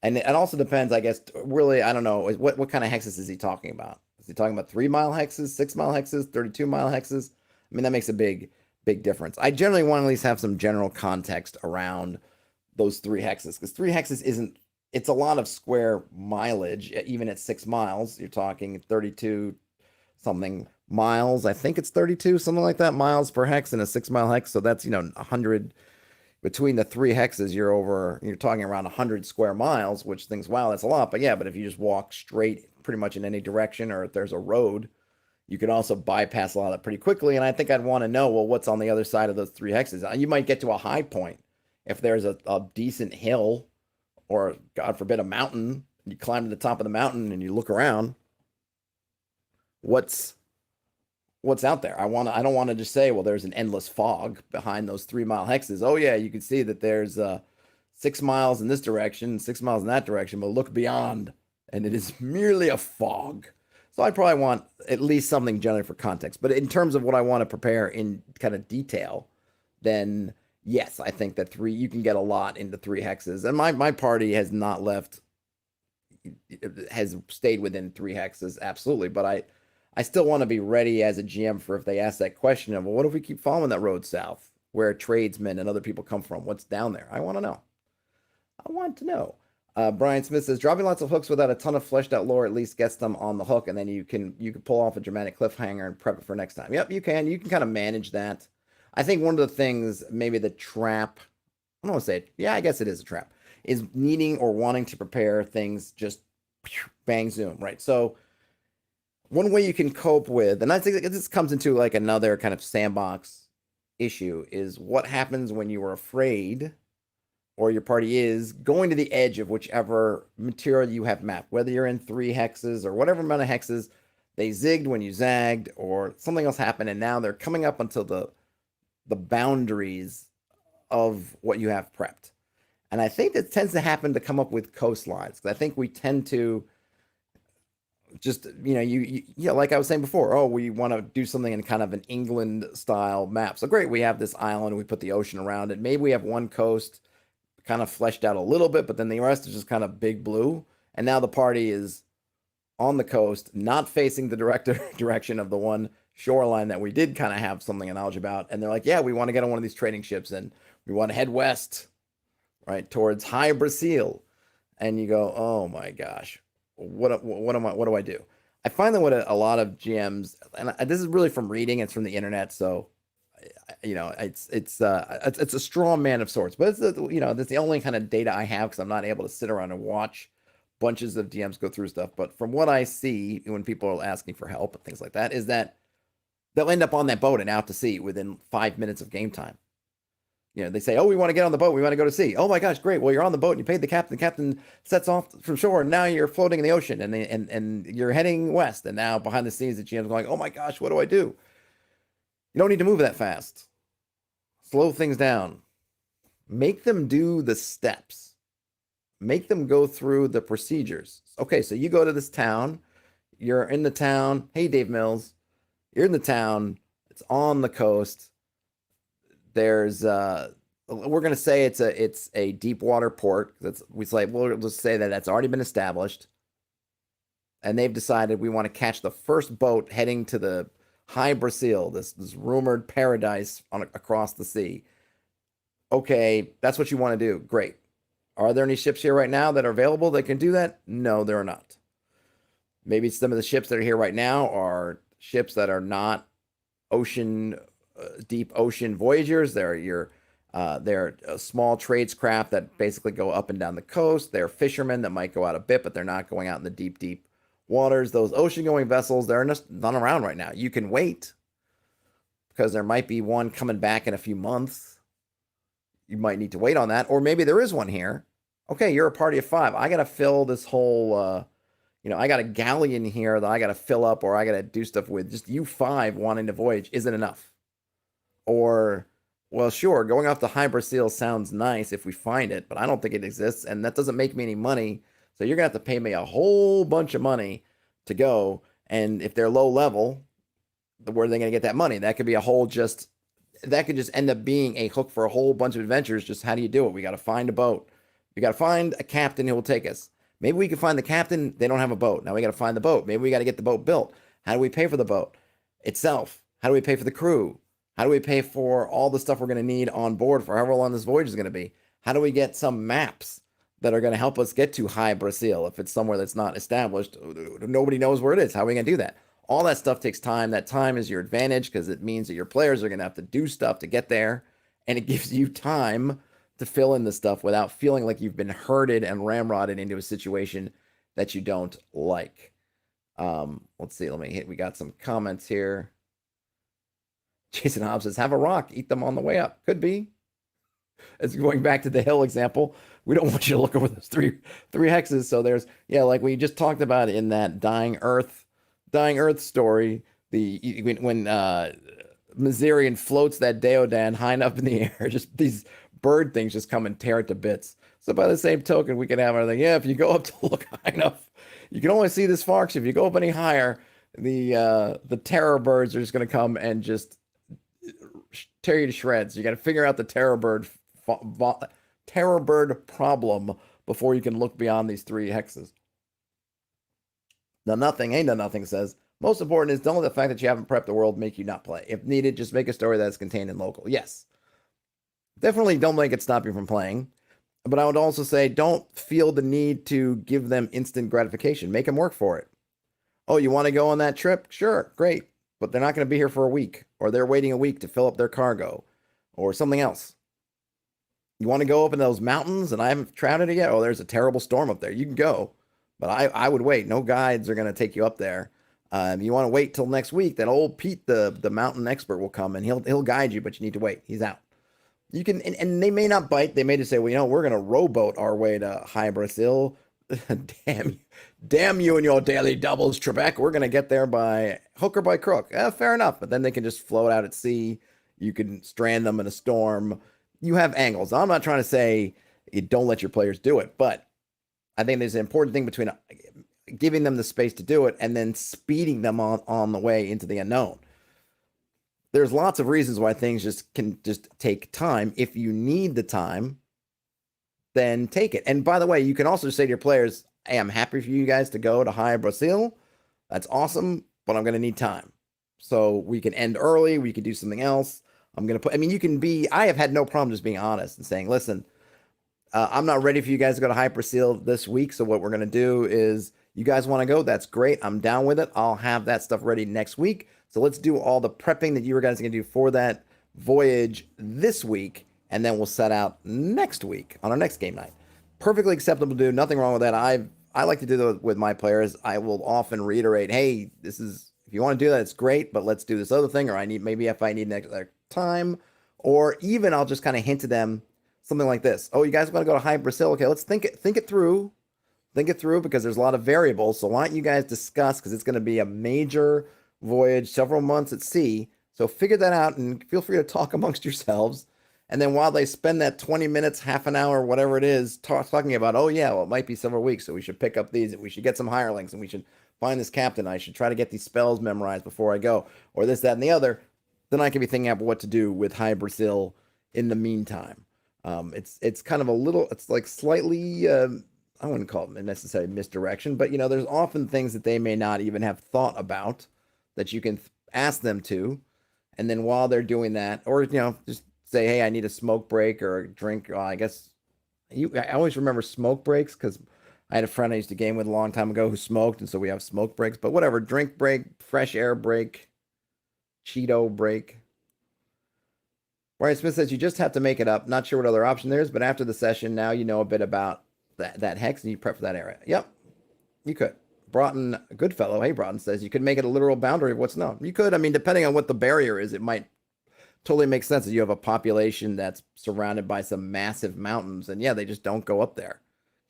And it also depends, I guess, really, I don't know, what kind of hexes is he talking about? Is he talking about 3-mile hexes, 6-mile hexes, 32-mile hexes? I mean, that makes a big difference. I generally want to at least have some general context around those 3 hexes, because 3 hexes it's a lot of square mileage, even at 6 miles. You're talking 32 something miles. I think it's 32, something like that, miles per hex in a 6-mile hex. So that's, 100 between the 3 hexes. You're talking around 100 square miles, which thinks, wow, that's a lot. But yeah, but if you just walk straight pretty much in any direction, or if there's a road, you can also bypass a lot of that pretty quickly. And I think I'd want to know, well, what's on the other side of those 3 hexes? You might get to a high point. If there's a decent hill, or God forbid a mountain, you climb to the top of the mountain and you look around, what's out there? I don't want to just say, well, there's an endless fog behind those 3-mile hexes. Oh yeah, you can see that there's 6 miles in this direction, 6 miles in that direction, but look beyond, and it is merely a fog. So I probably want at least something generally for context. But in terms of what I want to prepare in kind of detail, then yes, I think that you can get a lot into 3 hexes. And my party has not left, has stayed within 3 hexes, absolutely. But I still want to be ready as a GM for if they ask that question of, well, what if we keep following that road south, where tradesmen and other people come from? What's down there? I want to know. Brian Smith says dropping lots of hooks without a ton of fleshed out lore at least gets them on the hook, and then you can pull off a dramatic cliffhanger and prep it for next time. Yep, you can. You can kind of manage that. I think one of the things, maybe the trap, I don't want to say it. Yeah, I guess it is a trap, is needing or wanting to prepare things just bang zoom, right? So one way you can cope with, and I think this comes into like another kind of sandbox issue, is what happens when you are afraid or your party is going to the edge of whichever material you have mapped, whether you're in 3 hexes or whatever amount of hexes, they zigged when you zagged or something else happened, and now they're coming up until the boundaries of what you have prepped. And I think that tends to happen to come up with coastlines, because I think we tend to just, like I was saying before, oh, we want to do something in kind of an England style map. So great, we have this island, we put the ocean around it. Maybe we have one coast kind of fleshed out a little bit, but then the rest is just kind of big blue. And now the party is on the coast, not facing the direction of the one shoreline that we did kind of have something of knowledge about. And they're like, yeah, we want to get on one of these trading ships and we want to head west, right, towards High Brazil. And you go, oh my gosh, what do I do? I find that what a lot of GMs, and this is really from reading, it's from the internet, so it's a straw man of sorts, but that's the only kind of data I have, because I'm not able to sit around and watch bunches of DMs go through stuff. But from what I see when people are asking for help and things like that, is that they'll end up on that boat and out to sea within 5 minutes of game time. They say, oh, we want to get on the boat, we want to go to sea. Oh my gosh, great. Well, you're on the boat and you paid the captain sets off from shore, and now you're floating in the ocean, and you're heading west, and now behind the scenes the GM's going, oh my gosh, what do I do? You don't need to move that fast. Slow things down. Make them do the steps. Make them go through the procedures. Okay, so you go to this town. You're in the town. Hey, Dave Mills. You're in the town. It's on the coast. There's we're gonna say it's a deep water port. We'll just say that that's already been established, and they've decided we want to catch the first boat heading to the High Brazil, this rumored paradise across the sea. Okay, that's what you want to do. Great. Are there any ships here right now that are available that can do that? No, there are not. Maybe some of the ships that are here right now are ships that are not deep ocean voyagers. They're small trades craft that basically go up and down the coast. They're fishermen that might go out a bit, but they're not going out in the deep waters. Those ocean-going vessels, they're just not around right now. You can wait, because there might be one coming back in a few months. You might need to wait on that, or maybe there is one here. Okay, you're a party of 5. I got to fill this whole, I got a galleon here that I got to fill up, or I got to do stuff with. Just you 5 wanting to voyage isn't enough. Or, well, sure, going off the High Brazil sounds nice if we find it, but I don't think it exists, and that doesn't make me any money. So you're going to have to pay me a whole bunch of money to go. And if they're low level, where are they going to get that money? That could be that could just end up being a hook for a whole bunch of adventures. Just how do you do it? We got to find a boat. We got to find a captain who will take us. Maybe we can find the captain. They don't have a boat. Now we got to find the boat. Maybe we got to get the boat built. How do we pay for the boat itself? How do we pay for the crew? How do we pay for all the stuff we're going to need on board for however long this voyage is going to be? How do we get some maps that are going to help us get to High Brazil if it's somewhere that's not established? Nobody knows where it is. How are we going to do that? All that stuff takes time. That time is your advantage, because it means that your players are going to have to do stuff to get there, and it gives you time to fill in the stuff without feeling like you've been herded and ramrodded into a situation that you don't like. Let's see. We got some comments here. Jason Hobbs says, have a rock, eat them on the way up. Could be. As going back to the hill example, we don't want you to look over those three hexes. So there's, like we just talked about in that dying earth story, when Mazirian floats that Deodan high up in the air, just these bird things just come and tear it to bits. So by the same token, we can have everything. Yeah, if you go up to look high enough, you can only see this far. Because if you go up any higher, the terror birds are just going to come and just tear you to shreds. You got to figure out the terror bird problem before you can look beyond these 3 hexes. Now nothing says, most important is, don't let the fact that you haven't prepped the world make you not play. If needed, just make a story that's contained in local. Yes, definitely don't make it stop you from playing, But I would also say don't feel the need to give them instant gratification. Make them work for it. Oh, you want to go on that trip? Sure, great. But they're not going to be here for a week, or they're waiting a week to fill up their cargo, or something else. You want to go up in those mountains and I haven't traveled it yet? Oh, there's a terrible storm up there. You can go, but I would wait. No guides are going to take you up there. You want to wait till next week. That old Pete, the mountain expert, will come and he'll guide you, but you need to wait. He's out. You can, and they may not bite. They may just say, well, we're going to rowboat our way to High Brazil. Damn you and your daily doubles, Trebek. We're going to get there by hook or by crook. Fair enough. But then they can just float out at sea. You can strand them in a storm. You have angles. I'm not trying to say you don't let your players do it, but I think there's an important thing between giving them the space to do it and then speeding them on the way into the unknown. There's lots of reasons why things can take time. If you need the time, then take it. And by the way, you can also say to your players, hey, I'm happy for you guys to go to High Brazil. That's awesome, but I'm going to need time. So we can end early. We can do something else. I have had no problem just being honest and saying, listen, I'm not ready for you guys to go to High Brazil this week. So what we're going to do is, you guys want to go? That's great. I'm down with it. I'll have that stuff ready next week. So let's do all the prepping that you guys are going to do for that voyage this week. And then we'll set out next week on our next game night. Perfectly acceptable to do. Nothing wrong with that. I like to do that with my players. I will often reiterate, hey, if you want to do that, it's great, but let's do this other thing. Or if I need extra time, or even I'll just kind of hint to them something like this. Oh, you guys want to go to High Brazil? Okay, let's think it through. Think it through, because there's a lot of variables. So why don't you guys discuss, because it's going to be a major voyage, several months at sea. So figure that out and feel free to talk amongst yourselves. And then while they spend that 20 minutes, half an hour, whatever it is, talking about, oh yeah, well, it might be several weeks, so we should pick up these, and we should get some hirelings, and we should find this captain. I should try to get these spells memorized before I go, or this, that, and the other. Then I can be thinking about what to do with High Brazil in the meantime. It's kind of it's like slightly, I wouldn't call it necessarily misdirection, but there's often things that they may not even have thought about that you can ask them to. And then while they're doing that, or, just say, hey, I need a smoke break or a drink. I guess I always remember smoke breaks, because I had a friend I used to game with a long time ago who smoked. And so we have smoke breaks, but whatever, drink break, fresh air break, Cheeto break. Brian Smith says, you just have to make it up. Not sure what other option there is, but after the session, now you know a bit about that hex and you prep for that area. Yep, you could. Broughton Goodfellow, hey, Broughton says, you could make it a literal boundary of what's known. You could. Depending on what the barrier is, it might totally make sense that you have a population that's surrounded by some massive mountains. And yeah, they just don't go up there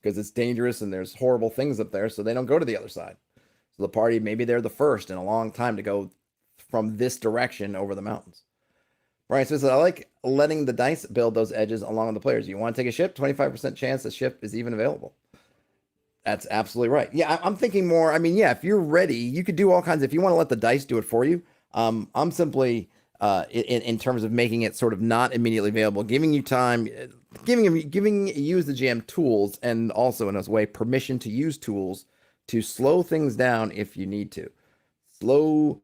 because it's dangerous and there's horrible things up there. So they don't go to the other side. So the party, maybe they're the first in a long time to go from this direction over the mountains. Brian says, I like letting the dice build those edges along with the players. You want to take a ship? 25% chance the ship is even available. That's absolutely right. Yeah, I'm thinking more. If you're ready, you could do all kinds. If you want to let the dice do it for you, I'm simply in terms of making it sort of not immediately available, giving you time, giving you as the GM tools, and also in a way permission to use tools to slow things down if you need to. Slow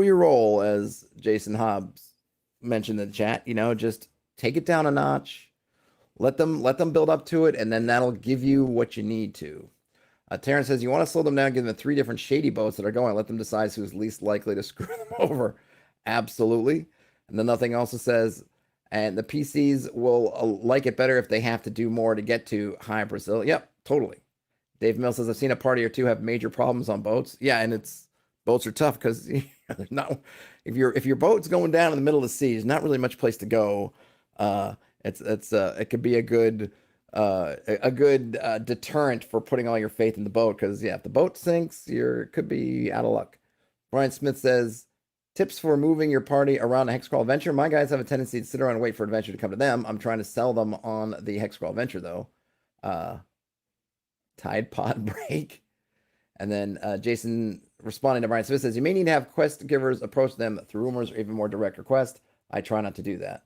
your roll, as Jason Hobbs mentioned in the chat. Just take it down a notch. Let them build up to it, and then that'll give you what you need to. Terrence says, you want to slow them down, give them 3 different shady boats that are going. Let them decide who's least likely to screw them over. Absolutely. And then nothing also says, and the PCs will like it better if they have to do more to get to High Brazil. Yep, totally. Dave Mills says, I've seen a party or two have major problems on boats. Yeah, and boats are tough because there's not, if your boat's going down in the middle of the sea, there's not really much place to go. It could be a good deterrent for putting all your faith in the boat, because if the boat sinks, could be out of luck. Brian Smith says, tips for moving your party around a Hexcrawl adventure. My guys have a tendency to sit around and wait for adventure to come to them. I'm trying to sell them on the Hexcrawl adventure though. Tide Pod break. And then Jason responding to Brian Smith says, you may need to have quest givers approach them through rumors or even more direct request. I try not to do that.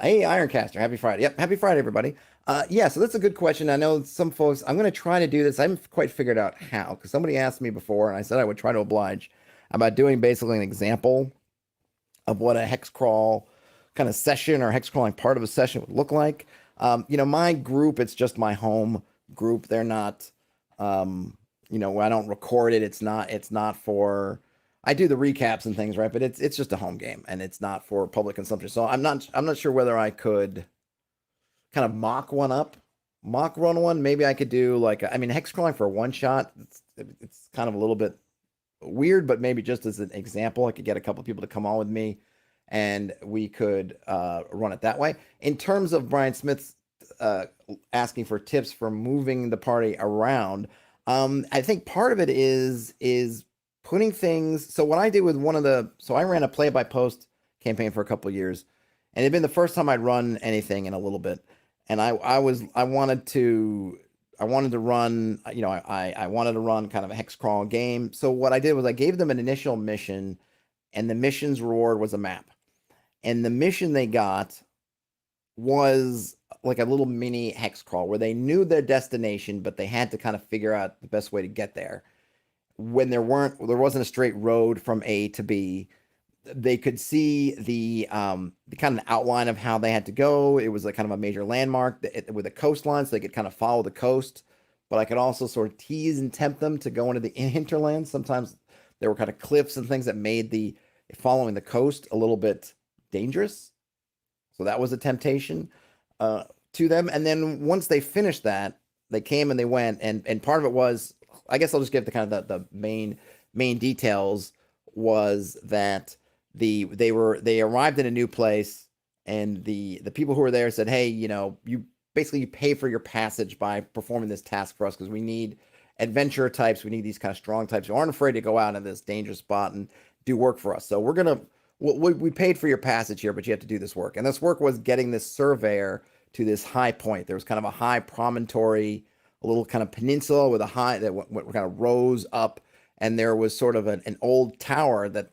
Hey, Ironcaster, happy Friday. Yep, happy Friday, everybody. So that's a good question. I know some folks, I'm going to try to do this. I haven't quite figured out how, because somebody asked me before, and I said I would try to oblige about doing basically an example of what a Hexcrawl kind of session or Hexcrawling part of a session would look like. My group, it's just my home group. They're not, I don't record it. It's not for, I do the recaps and things, right? But it's just a home game and it's not for public consumption. So I'm not sure whether I could kind of mock run one. Maybe I could do like, hex crawling for a one shot. It's kind of a little bit weird, but maybe just as an example, I could get a couple of people to come on with me and we could run it that way. In terms of Brian Smith's asking for tips for moving the party around, I think part of it is putting things. So what I did with so I ran a play by post campaign for a couple of years, and it'd been the first time I'd run anything in a little bit, and I wanted to run, I wanted to run kind of a hex crawl game. So what I did was I gave them an initial mission, and the mission's reward was a map. And the mission they got was like a little mini hex crawl where they knew their destination, but they had to kind of figure out the best way to get there. When there wasn't a straight road from A to B, they could see the kind of outline of how they had to go. It was like kind of a major landmark with a coastline, so they could kind of follow the coast. But I could also sort of tease and tempt them to go into the hinterlands. Sometimes there were kind of cliffs and things that made the following the coast a little bit dangerous. So that was a temptation to them. And then once they finished that, they came and they went. And part of it was, I guess I'll just give the kind of the main details, was that they arrived in a new place, and the people who were there said, hey, you basically pay for your passage by performing this task for us, because we need adventurer types, we need these kind of strong types who aren't afraid to go out in this dangerous spot and do work for us. So we paid for your passage here, but you have to do this work. And this work was getting this surveyor to this high point. There was kind of a high promontory, a little kind of peninsula with a high that kind of rose up, and there was sort of an old tower that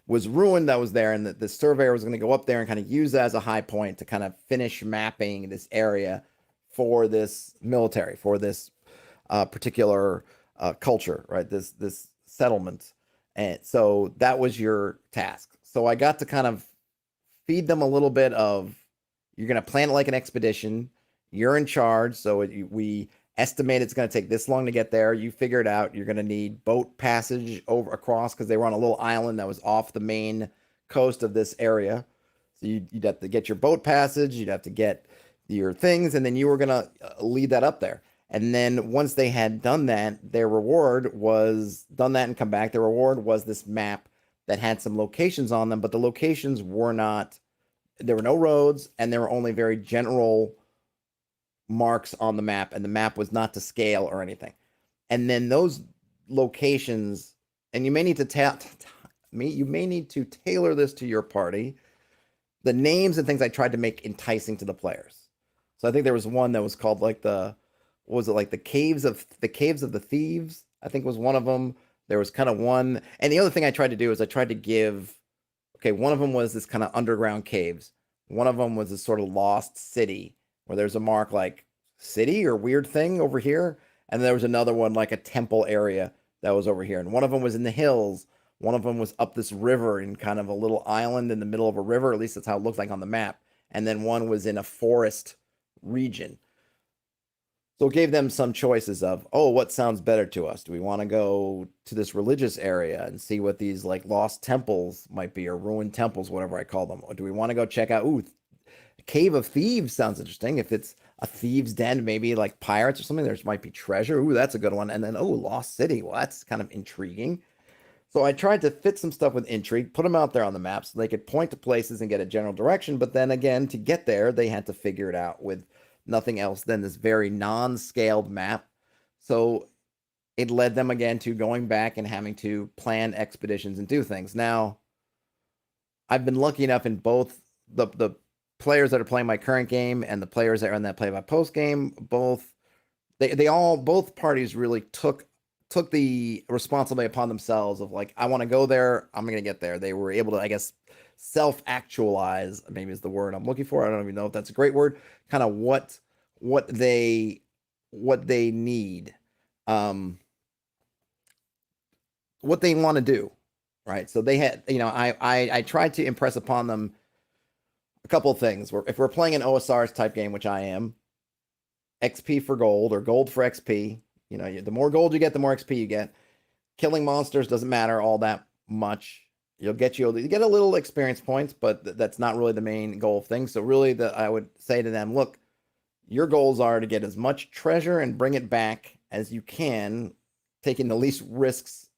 was ruined that was there, and the surveyor was going to go up there and kind of use that as a high point to kind of finish mapping this area for this military, for this particular culture, right? This settlement. And so that was your task. So I got to kind of feed them a little bit of, you're going to plan it like an expedition. You're in charge. So we estimate it's going to take this long to get there. You figure it out. You're going to need boat passage across, because they were on a little island that was off the main coast of this area. So you'd have to get your boat passage. You'd have to get your things, and then you were going to lead that up there. And then once they had done that, their reward was done that and come back. Their reward was this map that had some locations on them, but the locations were not, there were no roads, and there were only very general marks on the map, and the map was not to scale or anything. And then those locations, and you may need to you may need to tailor this to your party. The names and things I tried to make enticing to the players. So I think there was one that was called like the caves of the thieves, I think was one of them. There was kind of one, and the other thing I tried to do is I tried to give, one of them was this kind of underground caves. One of them was this sort of lost city where there's a mark like city or weird thing over here. And there was another one like a temple area that was over here. And one of them was in the hills. One of them was up this river in kind of a little island in the middle of a river. At least that's how it looked like on the map. And then one was in a forest region. So it gave them some choices of, what sounds better to us? Do we want to go to this religious area and see what these like lost temples might be, or ruined temples, whatever I call them? Or do we want to go check out, Cave of Thieves sounds interesting. If it's a thieves' den, maybe like pirates or something, there might be treasure. That's a good one. And then, Lost City. Well, that's kind of intriguing. So I tried to fit some stuff with intrigue, put them out there on the map so they could point to places and get a general direction. But then again, to get there, they had to figure it out with nothing else than this very non-scaled map. So it led them again to going back and having to plan expeditions and do things. Now, I've been lucky enough in both the players that are playing my current game and the players that are in that play by post game, both parties really took the responsibility upon themselves of like, I want to go there, I'm going to get there. They were able to, I guess, self-actualize, maybe is the word I'm looking for. I don't even know if that's a great word. Kind of what they need, what they want to do, right? So they had, I tried to impress upon them couple of things. If we're playing an OSRs type game, which I am, XP for gold or gold for XP. You know, the more gold you get, the more XP you get. Killing monsters doesn't matter all that much. You get a little experience points, but that's not really the main goal of things. So really, I would say to them, look, your goals are to get as much treasure and bring it back as you can, taking the least risks,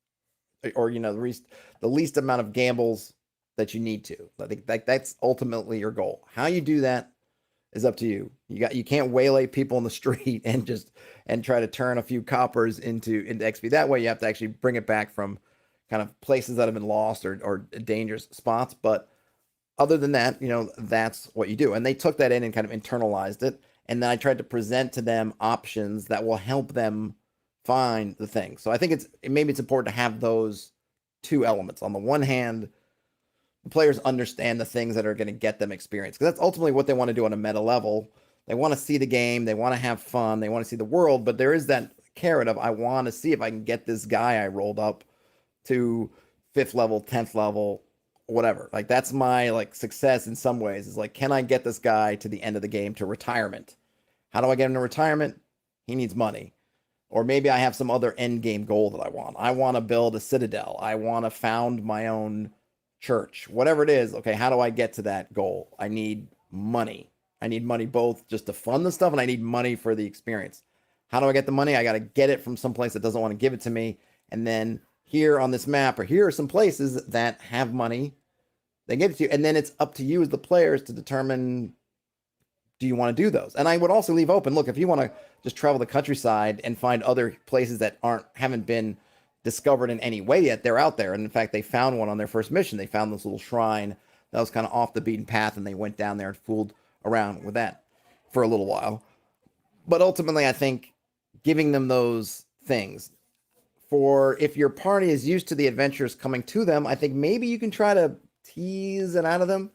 or the least amount of gambles that you need to. I think that's ultimately your goal. How you do that is up to you. You can't waylay people in the street and try to turn a few coppers into XP. That way, you have to actually bring it back from kind of places that have been lost or dangerous spots. But other than that, that's what you do. And they took that in and kind of internalized it. And then I tried to present to them options that will help them find the thing. So I think maybe it's important to have those two elements. On the one hand, the players understand the things that are going to get them experience, because that's ultimately what they want to do on a meta level. They want to see the game, they want to have fun, they want to see the world, but there is that carrot of, I want to see if I can get this guy I rolled up to 5th level, 10th level, whatever. Like, that's my success in some ways, is can I get this guy to the end of the game to retirement? How do I get him to retirement? He needs money. Or maybe I have some other end game goal that I want. I want to build a citadel. I want to found my own church. Whatever it is, okay, how do I get to that goal? I need money. I need money both just to fund the stuff, and I need money for the experience. How do I get the money? I got to get it from someplace that doesn't want to give it to me. And then here on this map, or here are some places that have money, they give it to you. And then it's up to you as the players to determine, do you want to do those? And I would also leave open, look, if you want to just travel the countryside and find other places that haven't been discovered in any way yet, they're out there. And in fact, they found one on their first mission. They found this little shrine that was kind of off the beaten path, and they went down there and fooled around with that for a little while. But ultimately, I think giving them those things, for if your party is used to the adventures coming to them, I think maybe you can try to tease it out of them,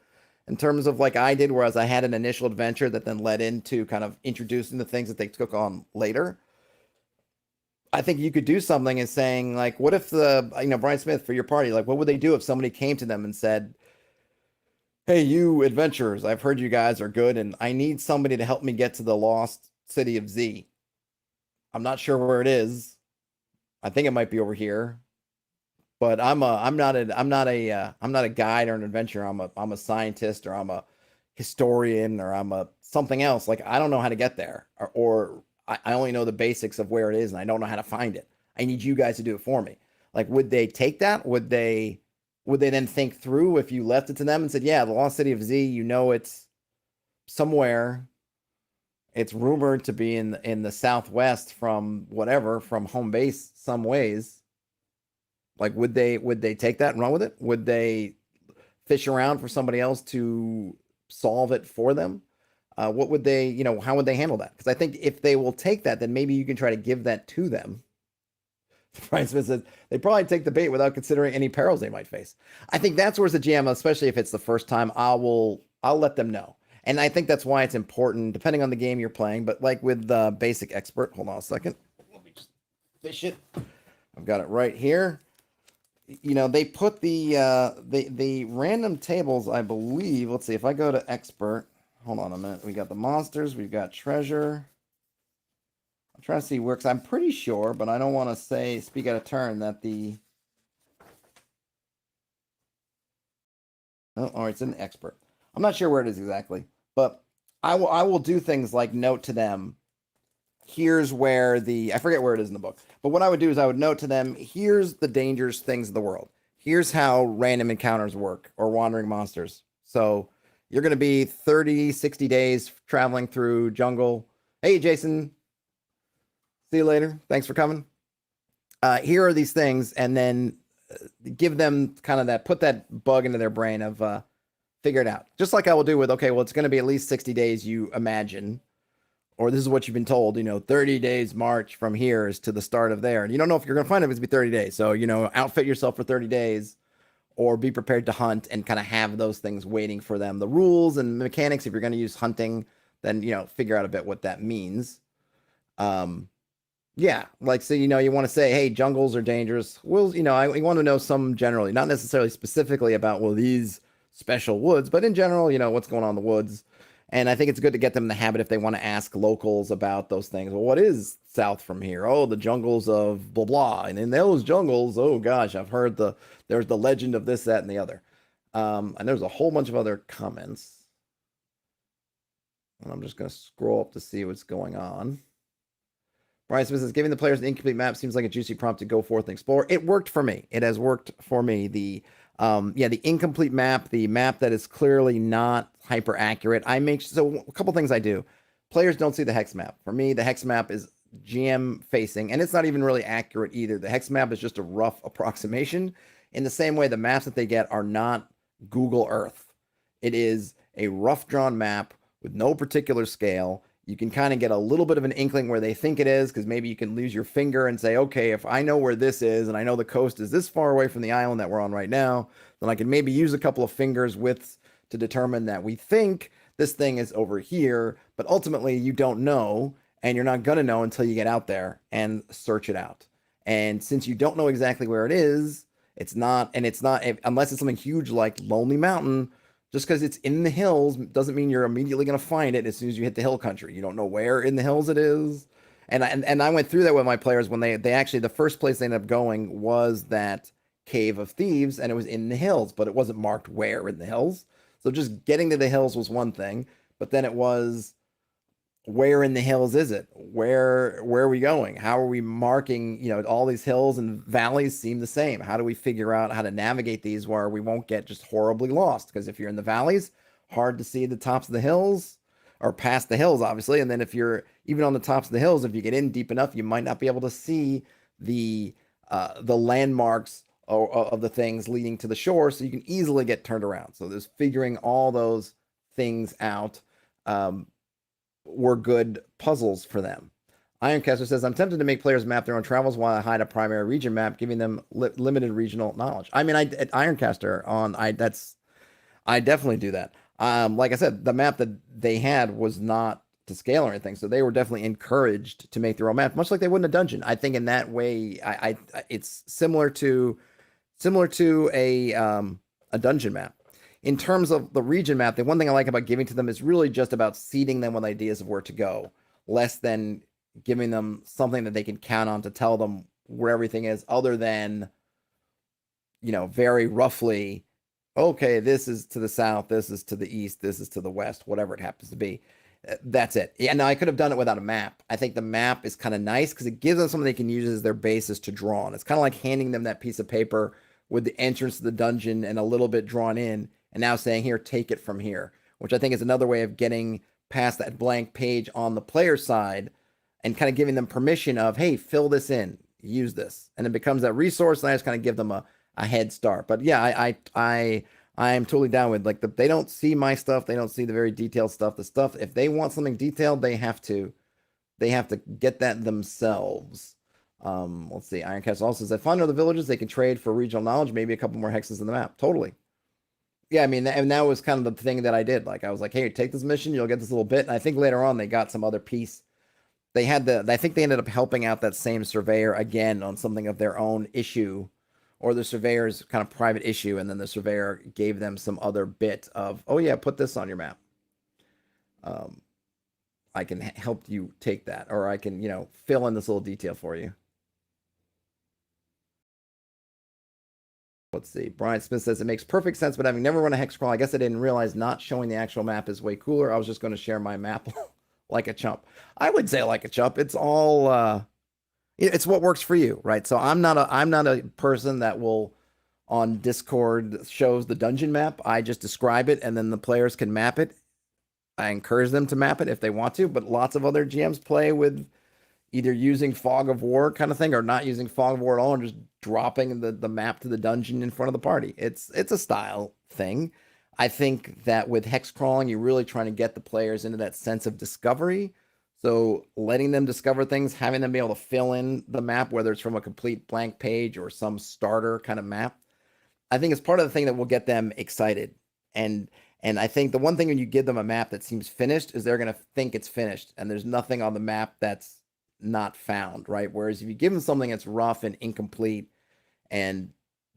in terms of I did, whereas I had an initial adventure that then led into kind of introducing the things that they took on later. I think you could do something as saying, what if Brian Smith, for your party, what would they do if somebody came to them and said, hey, you adventurers, I've heard you guys are good, and I need somebody to help me get to the lost city of Z. I'm not sure where it is. I think it might be over here. But I'm not a guide or an adventurer. I'm a scientist, or I'm a historian, or I'm a something else. I don't know how to get there, or I only know the basics of where it is, and I don't know how to find it. I need you guys to do it for me. Would they take that? Would they then think through, if you left it to them and said, yeah, the lost city of Z, it's somewhere. It's rumored to be in the southwest from home base some ways. Would they take that and run with it? Would they fish around for somebody else to solve it for them? What would they, how would they handle that? Because I think if they will take that, then maybe you can try to give that to them. Brian Smith says they probably take the bait without considering any perils they might face. I think that's where the GM, especially if it's the first time, I'll let them know. And I think that's why it's important, depending on the game you're playing. But with the basic expert, hold on a second. Let me just fish it. I've got it right here. They put the random tables, I believe. Let's see, if I go to expert, hold on a minute. We got the monsters, we've got treasure. I'm trying to see where, because I'm pretty sure, but I don't want to speak out of turn, that it's in expert. I'm not sure where it is exactly, but I will do things like note to them, here's where I forget where it is in the book, but what I would do is I would note to them, here's the dangerous things of the world. Here's how random encounters work, or wandering monsters. So you're going to be 30, 60 days traveling through jungle. Hey, Jason. See you later. Thanks for coming. Here are these things, and then give them kind of that, put that bug into their brain of figure it out. Just like I will do with, okay, well, it's going to be at least 60 days, you imagine. Or this is what you've been told, 30 days march from here is to the start of there. And you don't know if you're going to find it, it's going to be 30 days. So, outfit yourself for 30 days, or be prepared to hunt and kind of have those things waiting for them. The rules and mechanics, if you're going to use hunting, then, figure out a bit what that means. Yeah, so, you want to say, hey, jungles are dangerous. Well, I want to know some generally, not necessarily specifically about, well, these special woods, but in general, what's going on in the woods. And I think it's good to get them in the habit if they want to ask locals about those things. Well, what is south from here? Oh, the jungles of blah blah. And in those jungles, oh gosh, I've heard there's the legend of this, that, and the other. And there's a whole bunch of other comments. And I'm just going to scroll up to see what's going on. Brian Smith says, giving the players an incomplete map seems like a juicy prompt to go forth and explore. It worked for me. It has worked for me. The incomplete map, the map that is clearly not hyper accurate. So a couple things I do. Players don't see the hex map. For me, the hex map is GM facing, and it's not even really accurate either. The hex map is just a rough approximation. In the same way, the maps that they get are not Google Earth. It is a rough drawn map with no particular scale. You can kind of get a little bit of an inkling where they think it is, because maybe you can lose your finger and say, okay, if I know where this is and I know the coast is this far away from the island that we're on right now, then I can maybe use a couple of fingers widths to determine that we think this thing is over here, but ultimately you don't know, and you're not going to know until you get out there and search it out. And since you don't know exactly where it is, it's not, unless it's something huge like Lonely Mountain. Just because it's in the hills doesn't mean you're immediately going to find it as soon as you hit the hill country. You don't know where in the hills it is. And I went through that with my players when they actually, the first place they ended up going was that Cave of Thieves, and it was in the hills, but it wasn't marked where in the hills. So just getting to the hills was one thing, but then it was, where in the hills is it? Where are we going? How are we marking, all these hills and valleys seem the same. How do we figure out how to navigate these where we won't get just horribly lost? Because if you're in the valleys, hard to see the tops of the hills, or past the hills, obviously. And then if you're even on the tops of the hills, if you get in deep enough, you might not be able to see the landmarks of the things leading to the shore, so you can easily get turned around. So there's figuring all those things out. Were good puzzles for them. Ironcaster says, I'm tempted to make players map their own travels while I hide a primary region map, giving them limited regional knowledge. I mean, at Ironcaster I definitely do that. Like I said, the map that they had was not to scale or anything, so they were definitely encouraged to make their own map, much like they would in a dungeon. I think in that way, it's similar to a dungeon map. In terms of the region map, the one thing I like about giving to them is really just about seeding them with ideas of where to go, less than giving them something that they can count on to tell them where everything is, other than, very roughly, okay, this is to the south, this is to the east, this is to the west, whatever it happens to be. That's it. Yeah, now I could have done it without a map. I think the map is kind of nice because it gives them something they can use as their basis to draw on. It's kind of like handing them that piece of paper with the entrance to the dungeon and a little bit drawn in, and now saying, here, take it from here, which I think is another way of getting past that blank page on the player side and kind of giving them permission of, hey, fill this in, use this. And it becomes that resource, and I just kind of give them a head start. But yeah, I am totally down with, like, they don't see my stuff. They don't see the very detailed stuff. The stuff, if they want something detailed, they have to get that themselves. Let's see. Ironcast also says, if I know the villages, they can trade for regional knowledge, maybe a couple more hexes in the map. Totally. Yeah, I mean, and that was kind of the thing that I did. Like, I was like, hey, take this mission, you'll get this little bit. And I think later on they got some other piece. I think they ended up helping out that same surveyor again on something of their own issue, or the surveyor's kind of private issue. And then the surveyor gave them some other bit of, oh yeah, put this on your map. I can help you take that, or I can, fill in this little detail for you. Let's see. Brian Smith says, it makes perfect sense, but having never run a hexcrawl, I guess I didn't realize not showing the actual map is way cooler. I was just going to share my map like a chump. I would say like a chump. It's all, it's what works for you, right? So I'm not a person that will on Discord shows the dungeon map. I just describe it, and then the players can map it. I encourage them to map it if they want to, but lots of other GMs play with either using Fog of War kind of thing, or not using Fog of War at all, and just dropping the map to the dungeon in front of the party. It's a style thing. I think that with hexcrawling, you're really trying to get the players into that sense of discovery. So letting them discover things, having them be able to fill in the map, whether it's from a complete blank page or some starter kind of map, I think it's part of the thing that will get them excited. And I think the one thing when you give them a map that seems finished is they're going to think it's finished, and there's nothing on the map that's not found, right? Whereas if you give them something that's rough and incomplete and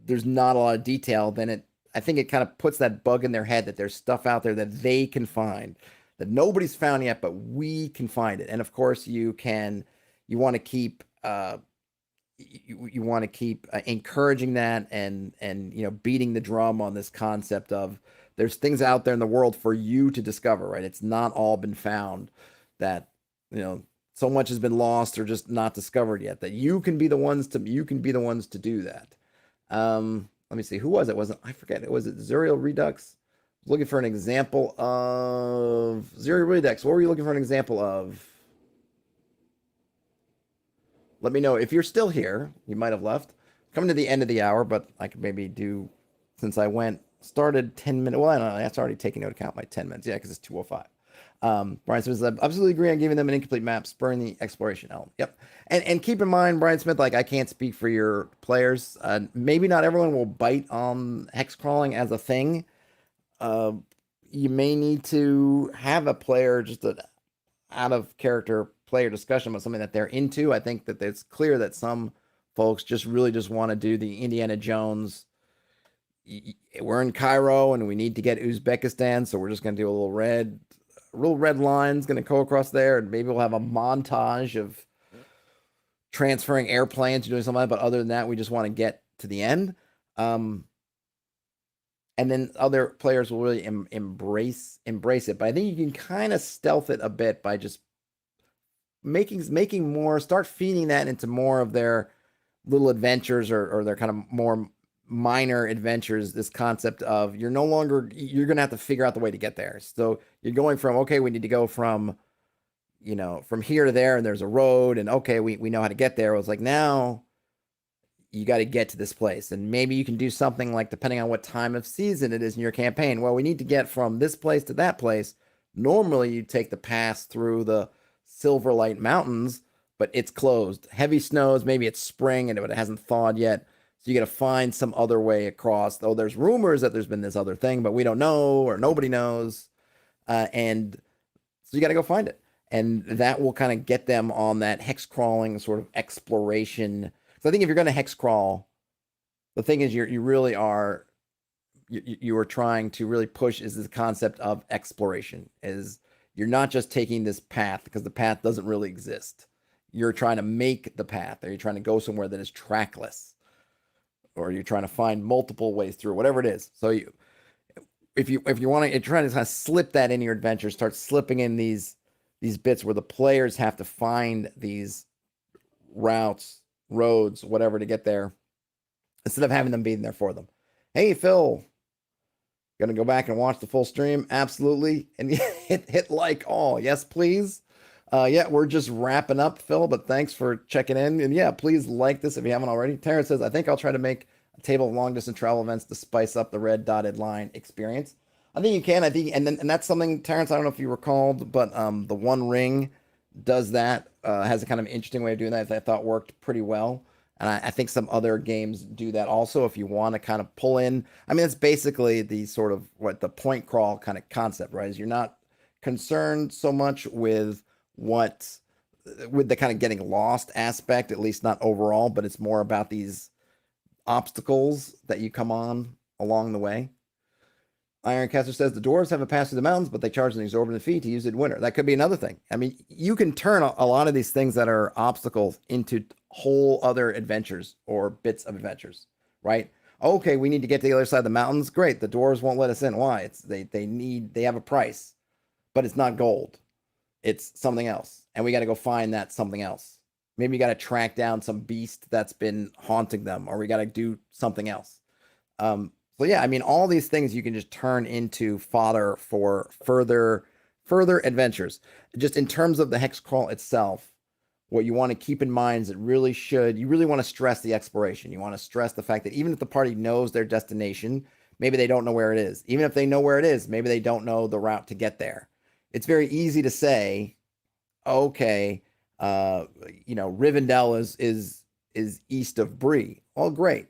there's not a lot of detail, then I think it kind of puts that bug in their head that there's stuff out there that they can find that nobody's found yet, but we can find it. And of course, you want to keep you want to keep encouraging that and beating the drum on this concept of there's things out there in the world for you to discover, right? It's not all been found, that so much has been lost or just not discovered yet, that you can be the ones to do that. Let me see, who was it? I forget. Was it Zuriel Redux? Looking for an example of Zuriel Redux. What were you looking for an example of? Let me know if you're still here. You might have left. Coming to the end of the hour, but I could maybe do, since I started 10 minutes. Well, I don't know. That's already taking into account my 10 minutes. Yeah, because it's 2:05. Brian Smith says, I absolutely agree on giving them an incomplete map, spurring the exploration element. Yep. And keep in mind, Brian Smith, like, I can't speak for your players. Maybe not everyone will bite on hex crawling as a thing. You may need to have a player, just an out of character player discussion about something that they're into. I think that it's clear that some folks just really just want to do the Indiana Jones. We're in Cairo and we need to get Uzbekistan, so we're just going to do a little red line's going to go across there, and maybe we'll have a montage of transferring airplanes or doing something like that. But other than that, we just want to get to the end. And then other players will really embrace it. But I think you can kind of stealth it a bit by just making more, start feeding that into more of their little adventures or their kind of more minor adventures. This concept of you're going to have to figure out the way to get there. So you're going from, okay, we need to go from here to there, and there's a road, and okay, we know how to get there. It was like, now you got to get to this place, and maybe you can do something like, depending on what time of season it is in your campaign, well, we need to get from this place to that place. Normally you take the pass through the Silverlight Mountains, but it's closed. Heavy snows, maybe it's spring and it hasn't thawed yet. So you got to find some other way across. Though there's rumors that there's been this other thing, but we don't know, or nobody knows. And so you got to go find it. And that will kind of get them on that hex crawling sort of exploration. So I think if you're going to hex crawl, the thing is you really are, you are trying to really push is the concept of exploration. Is you're not just taking this path, because the path doesn't really exist. You're trying to make the path, or you're trying to go somewhere that is trackless, or you're trying to find multiple ways through, whatever it is. So if you want to, you're trying to kind of slip that in your adventure, start slipping in these bits where the players have to find these routes, roads, whatever, to get there, instead of having them being there for them. Hey, Phil, gonna go back and watch the full stream? Absolutely. And hit like all. Yes, please. Yeah, we're just wrapping up, Phil, but thanks for checking in. And yeah, please like this if you haven't already. Terrence says, I think I'll try to make a table of long distance travel events to spice up the red dotted line experience. I think you can. I think, and that's something, Terrence, I don't know if you recalled, but the One Ring does that, has a kind of interesting way of doing that I thought worked pretty well. And I think some other games do that also, if you want to kind of pull in. I mean, it's basically the sort of the point crawl kind of concept, right? Is you're not concerned so much with the kind of getting lost aspect, at least not overall, but it's more about these obstacles that you come on along the way. Ironcaster says the dwarves have a pass through the mountains, but they charge an exorbitant fee to use it in winter. That could be another thing. I mean, you can turn a lot of these things that are obstacles into whole other adventures or bits of adventures, right? Okay, we need to get to the other side of the mountains. Great, the dwarves won't let us in. Why? They have a price, but it's not gold. It's something else, and we got to go find that something else. Maybe you got to track down some beast that's been haunting them, or we got to do something else. So yeah, I mean, all these things you can just turn into fodder for further adventures. Just in terms of the hex crawl itself, what you want to keep in mind is you really want to stress the exploration. You want to stress the fact that even if the party knows their destination, maybe they don't know where it is. Even if they know where it is, maybe they don't know the route to get there. It's very easy to say, okay, Rivendell is east of Bree. Well, great,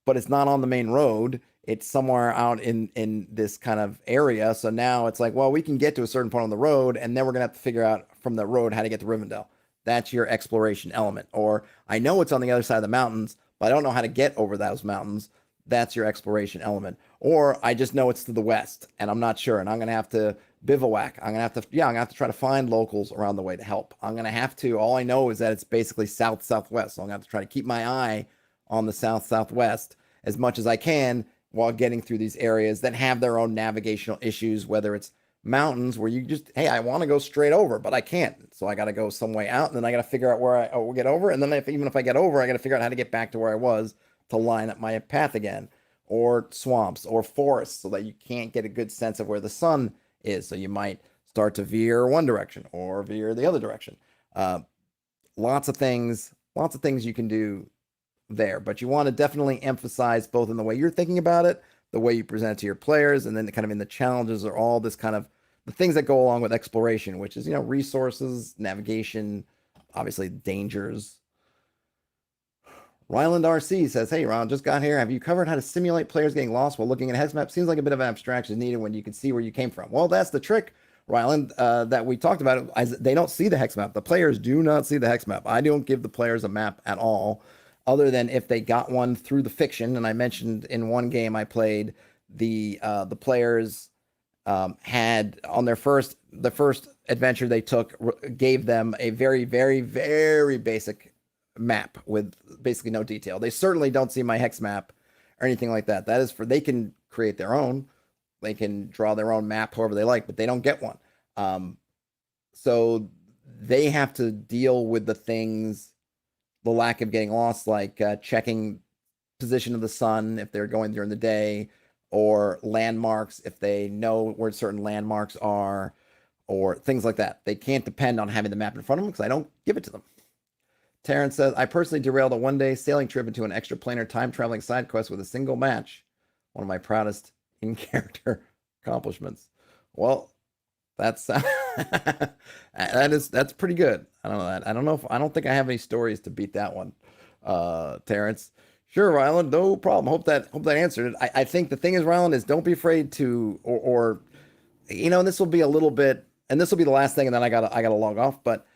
but it's not on the main road. It's somewhere out in this kind of area. So now it's like, well, we can get to a certain point on the road, and then we're going to have to figure out from the road how to get to Rivendell. That's your exploration element. Or I know it's on the other side of the mountains, but I don't know how to get over those mountains. that's your exploration element. Or I just know it's to the west and I'm not sure, and I'm going to have to bivouac. I'm going to have to try to find locals around the way to help. I'm going to have to, all I know is that it's basically south southwest. So I'm going to have to try to keep my eye on the south southwest as much as I can while getting through these areas that have their own navigational issues, whether it's mountains where you just, hey, I want to go straight over, but I can't. So I got to go some way out, and then I got to figure out where I will get over. And then even if I get over, I got to figure out how to get back to where I was to line up my path again, or swamps or forests, so that you can't get a good sense of where the sun is. So you might start to veer one direction or veer the other direction. Lots of things you can do there, but you want to definitely emphasize both in the way you're thinking about it, the way you present it to your players, and then kind of in the challenges or all this kind of the things that go along with exploration, which is, resources, navigation, obviously dangers. Ryland RC says, hey, Ron, just got here. Have you covered how to simulate players getting lost while looking at hex map? Seems like a bit of abstraction is needed when you can see where you came from. Well, that's the trick, Ryland, that we talked about. They don't see the hex map. The players do not see the hex map. I don't give the players a map at all, other than if they got one through the fiction. And I mentioned in one game I played, the players had on the first adventure they took, gave them a very, very, very basic map with basically no detail. They certainly don't see my hex map or anything like that. That is they can create their own. They can draw their own map however they like, but they don't get one. So they have to deal with the things, the lack of getting lost, like checking position of the sun if they're going during the day, or landmarks if they know where certain landmarks are, or things like that. They can't depend on having the map in front of them because I don't give it to them. Terrence says, I personally derailed a one-day sailing trip into an extra-planar time-traveling side quest with a single match. One of my proudest in-character accomplishments. Well, that's that's pretty good. I don't think I have any stories to beat that one, Terrence. Sure, Ryland, no problem. Hope that answered it. I think the thing is, Ryland, is don't be afraid to, or this will be a little bit, and this will be the last thing, and then I gotta log off. But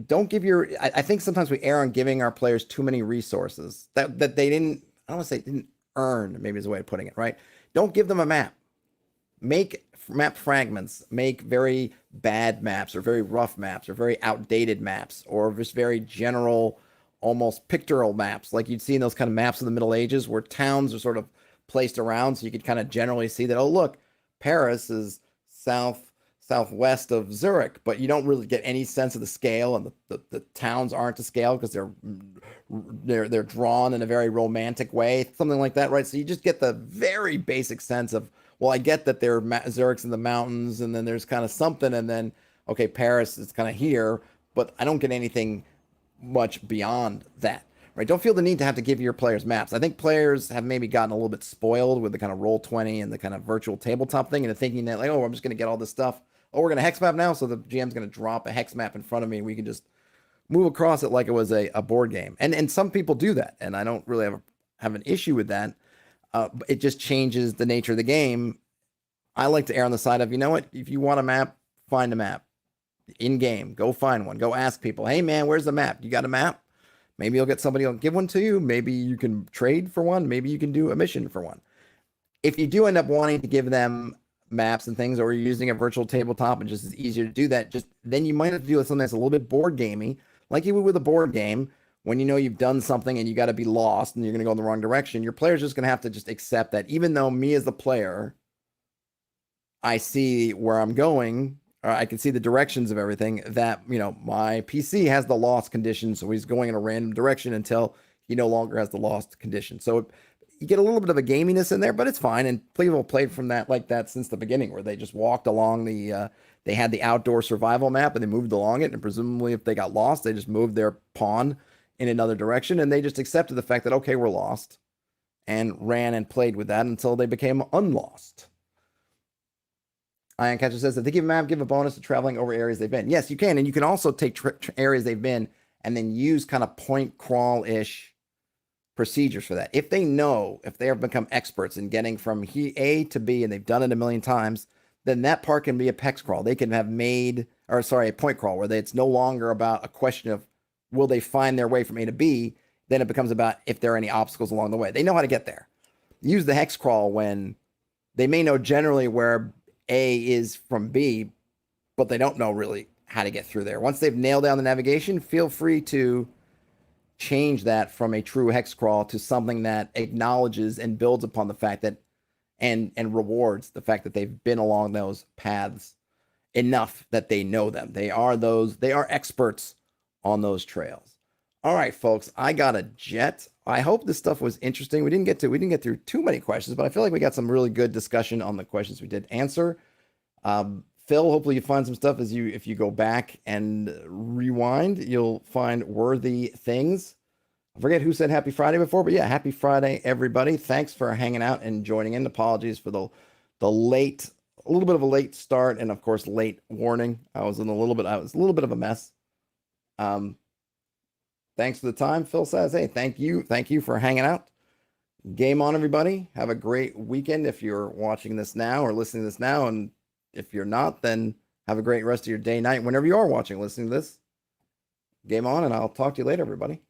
don't give I think sometimes we err on giving our players too many resources that they didn't, I don't want to say didn't earn, maybe is a way of putting it, right? Don't give them a map. Make map fragments, make very bad maps or very rough maps or very outdated maps or just very general, almost pictorial maps, like you'd see in those kind of maps in the Middle Ages where towns are sort of placed around, so you could kind of generally see that, oh, look, Paris is southwest of Zurich, but you don't really get any sense of the scale, and the towns aren't to scale because they're drawn in a very romantic way, something like that, right? So you just get the very basic sense of, well, I get that Zurich's in the mountains, and then there's kind of something, and then, okay, Paris is kind of here, but I don't get anything much beyond that, right? Don't feel the need to have to give your players maps. I think players have maybe gotten a little bit spoiled with the kind of Roll20 and the kind of virtual tabletop thing, and thinking that, like, oh, I'm just going to get all this stuff. Oh, we're going to hex map now, so the GM's going to drop a hex map in front of me, and we can just move across it like it was a board game. And some people do that, and I don't really have an issue with that. It just changes the nature of the game. I like to err on the side of, you know what, if you want a map, find a map. In-game, go find one. Go ask people, hey, man, where's the map? You got a map? Maybe you'll get somebody who'll give one to you. Maybe you can trade for one. Maybe you can do a mission for one. If you do end up wanting to give them maps and things, or you're using a virtual tabletop and just it's easier to do that, just then you might have to deal with something that's a little bit board gamey, like you would with a board game, when you've done something and you got to be lost and you're going to go in the wrong direction. Your player's just going to have to just accept that, even though me as the player, I see where I'm going, or I can see the directions of everything, that, my PC has the lost condition, so he's going in a random direction until he no longer has the lost condition. So you get a little bit of a gaminess in there, but it's fine. And people played from that like that since the beginning, where they just walked along they had the outdoor survival map and they moved along it. And presumably if they got lost, they just moved their pawn in another direction, and they just accepted the fact that, okay, we're lost, and ran and played with that until they became unlost. Iron Catcher says, if they give a map, give a bonus to traveling over areas they've been. Yes, you can. And you can also take areas they've been and then use kind of point crawl-ish procedures for that. If they have become experts in getting from A to B, and they've done it a million times, then that part can be a hex crawl. They can have a point crawl, where it's no longer about a question of will they find their way from A to B. Then it becomes about if there are any obstacles along the way. They know how to get there. Use the hex crawl when they may know generally where A is from B, but they don't know really how to get through there. Once they've nailed down the navigation, feel free to change that from a true hex crawl to something that acknowledges and builds upon the fact that and rewards the fact that they've been along those paths enough that they know them. They are experts on those trails. All right, folks, I got a jet. I hope this stuff was interesting. We didn't get through too many questions, but I feel like we got some really good discussion on the questions we did answer. Phil, hopefully you find some stuff if you go back and rewind, you'll find worthy things. I forget who said happy Friday before, but yeah, happy Friday, everybody. Thanks for hanging out and joining in. Apologies for the late, a little bit of a late start, and of course, late warning. I was a little bit of a mess. Thanks for the time. Phil says, hey, thank you for hanging out. Game on, everybody. Have a great weekend if you're watching this now or listening to this now, and if you're not, then have a great rest of your day, night, whenever you are watching, listening to this. Game on, and I'll talk to you later, everybody.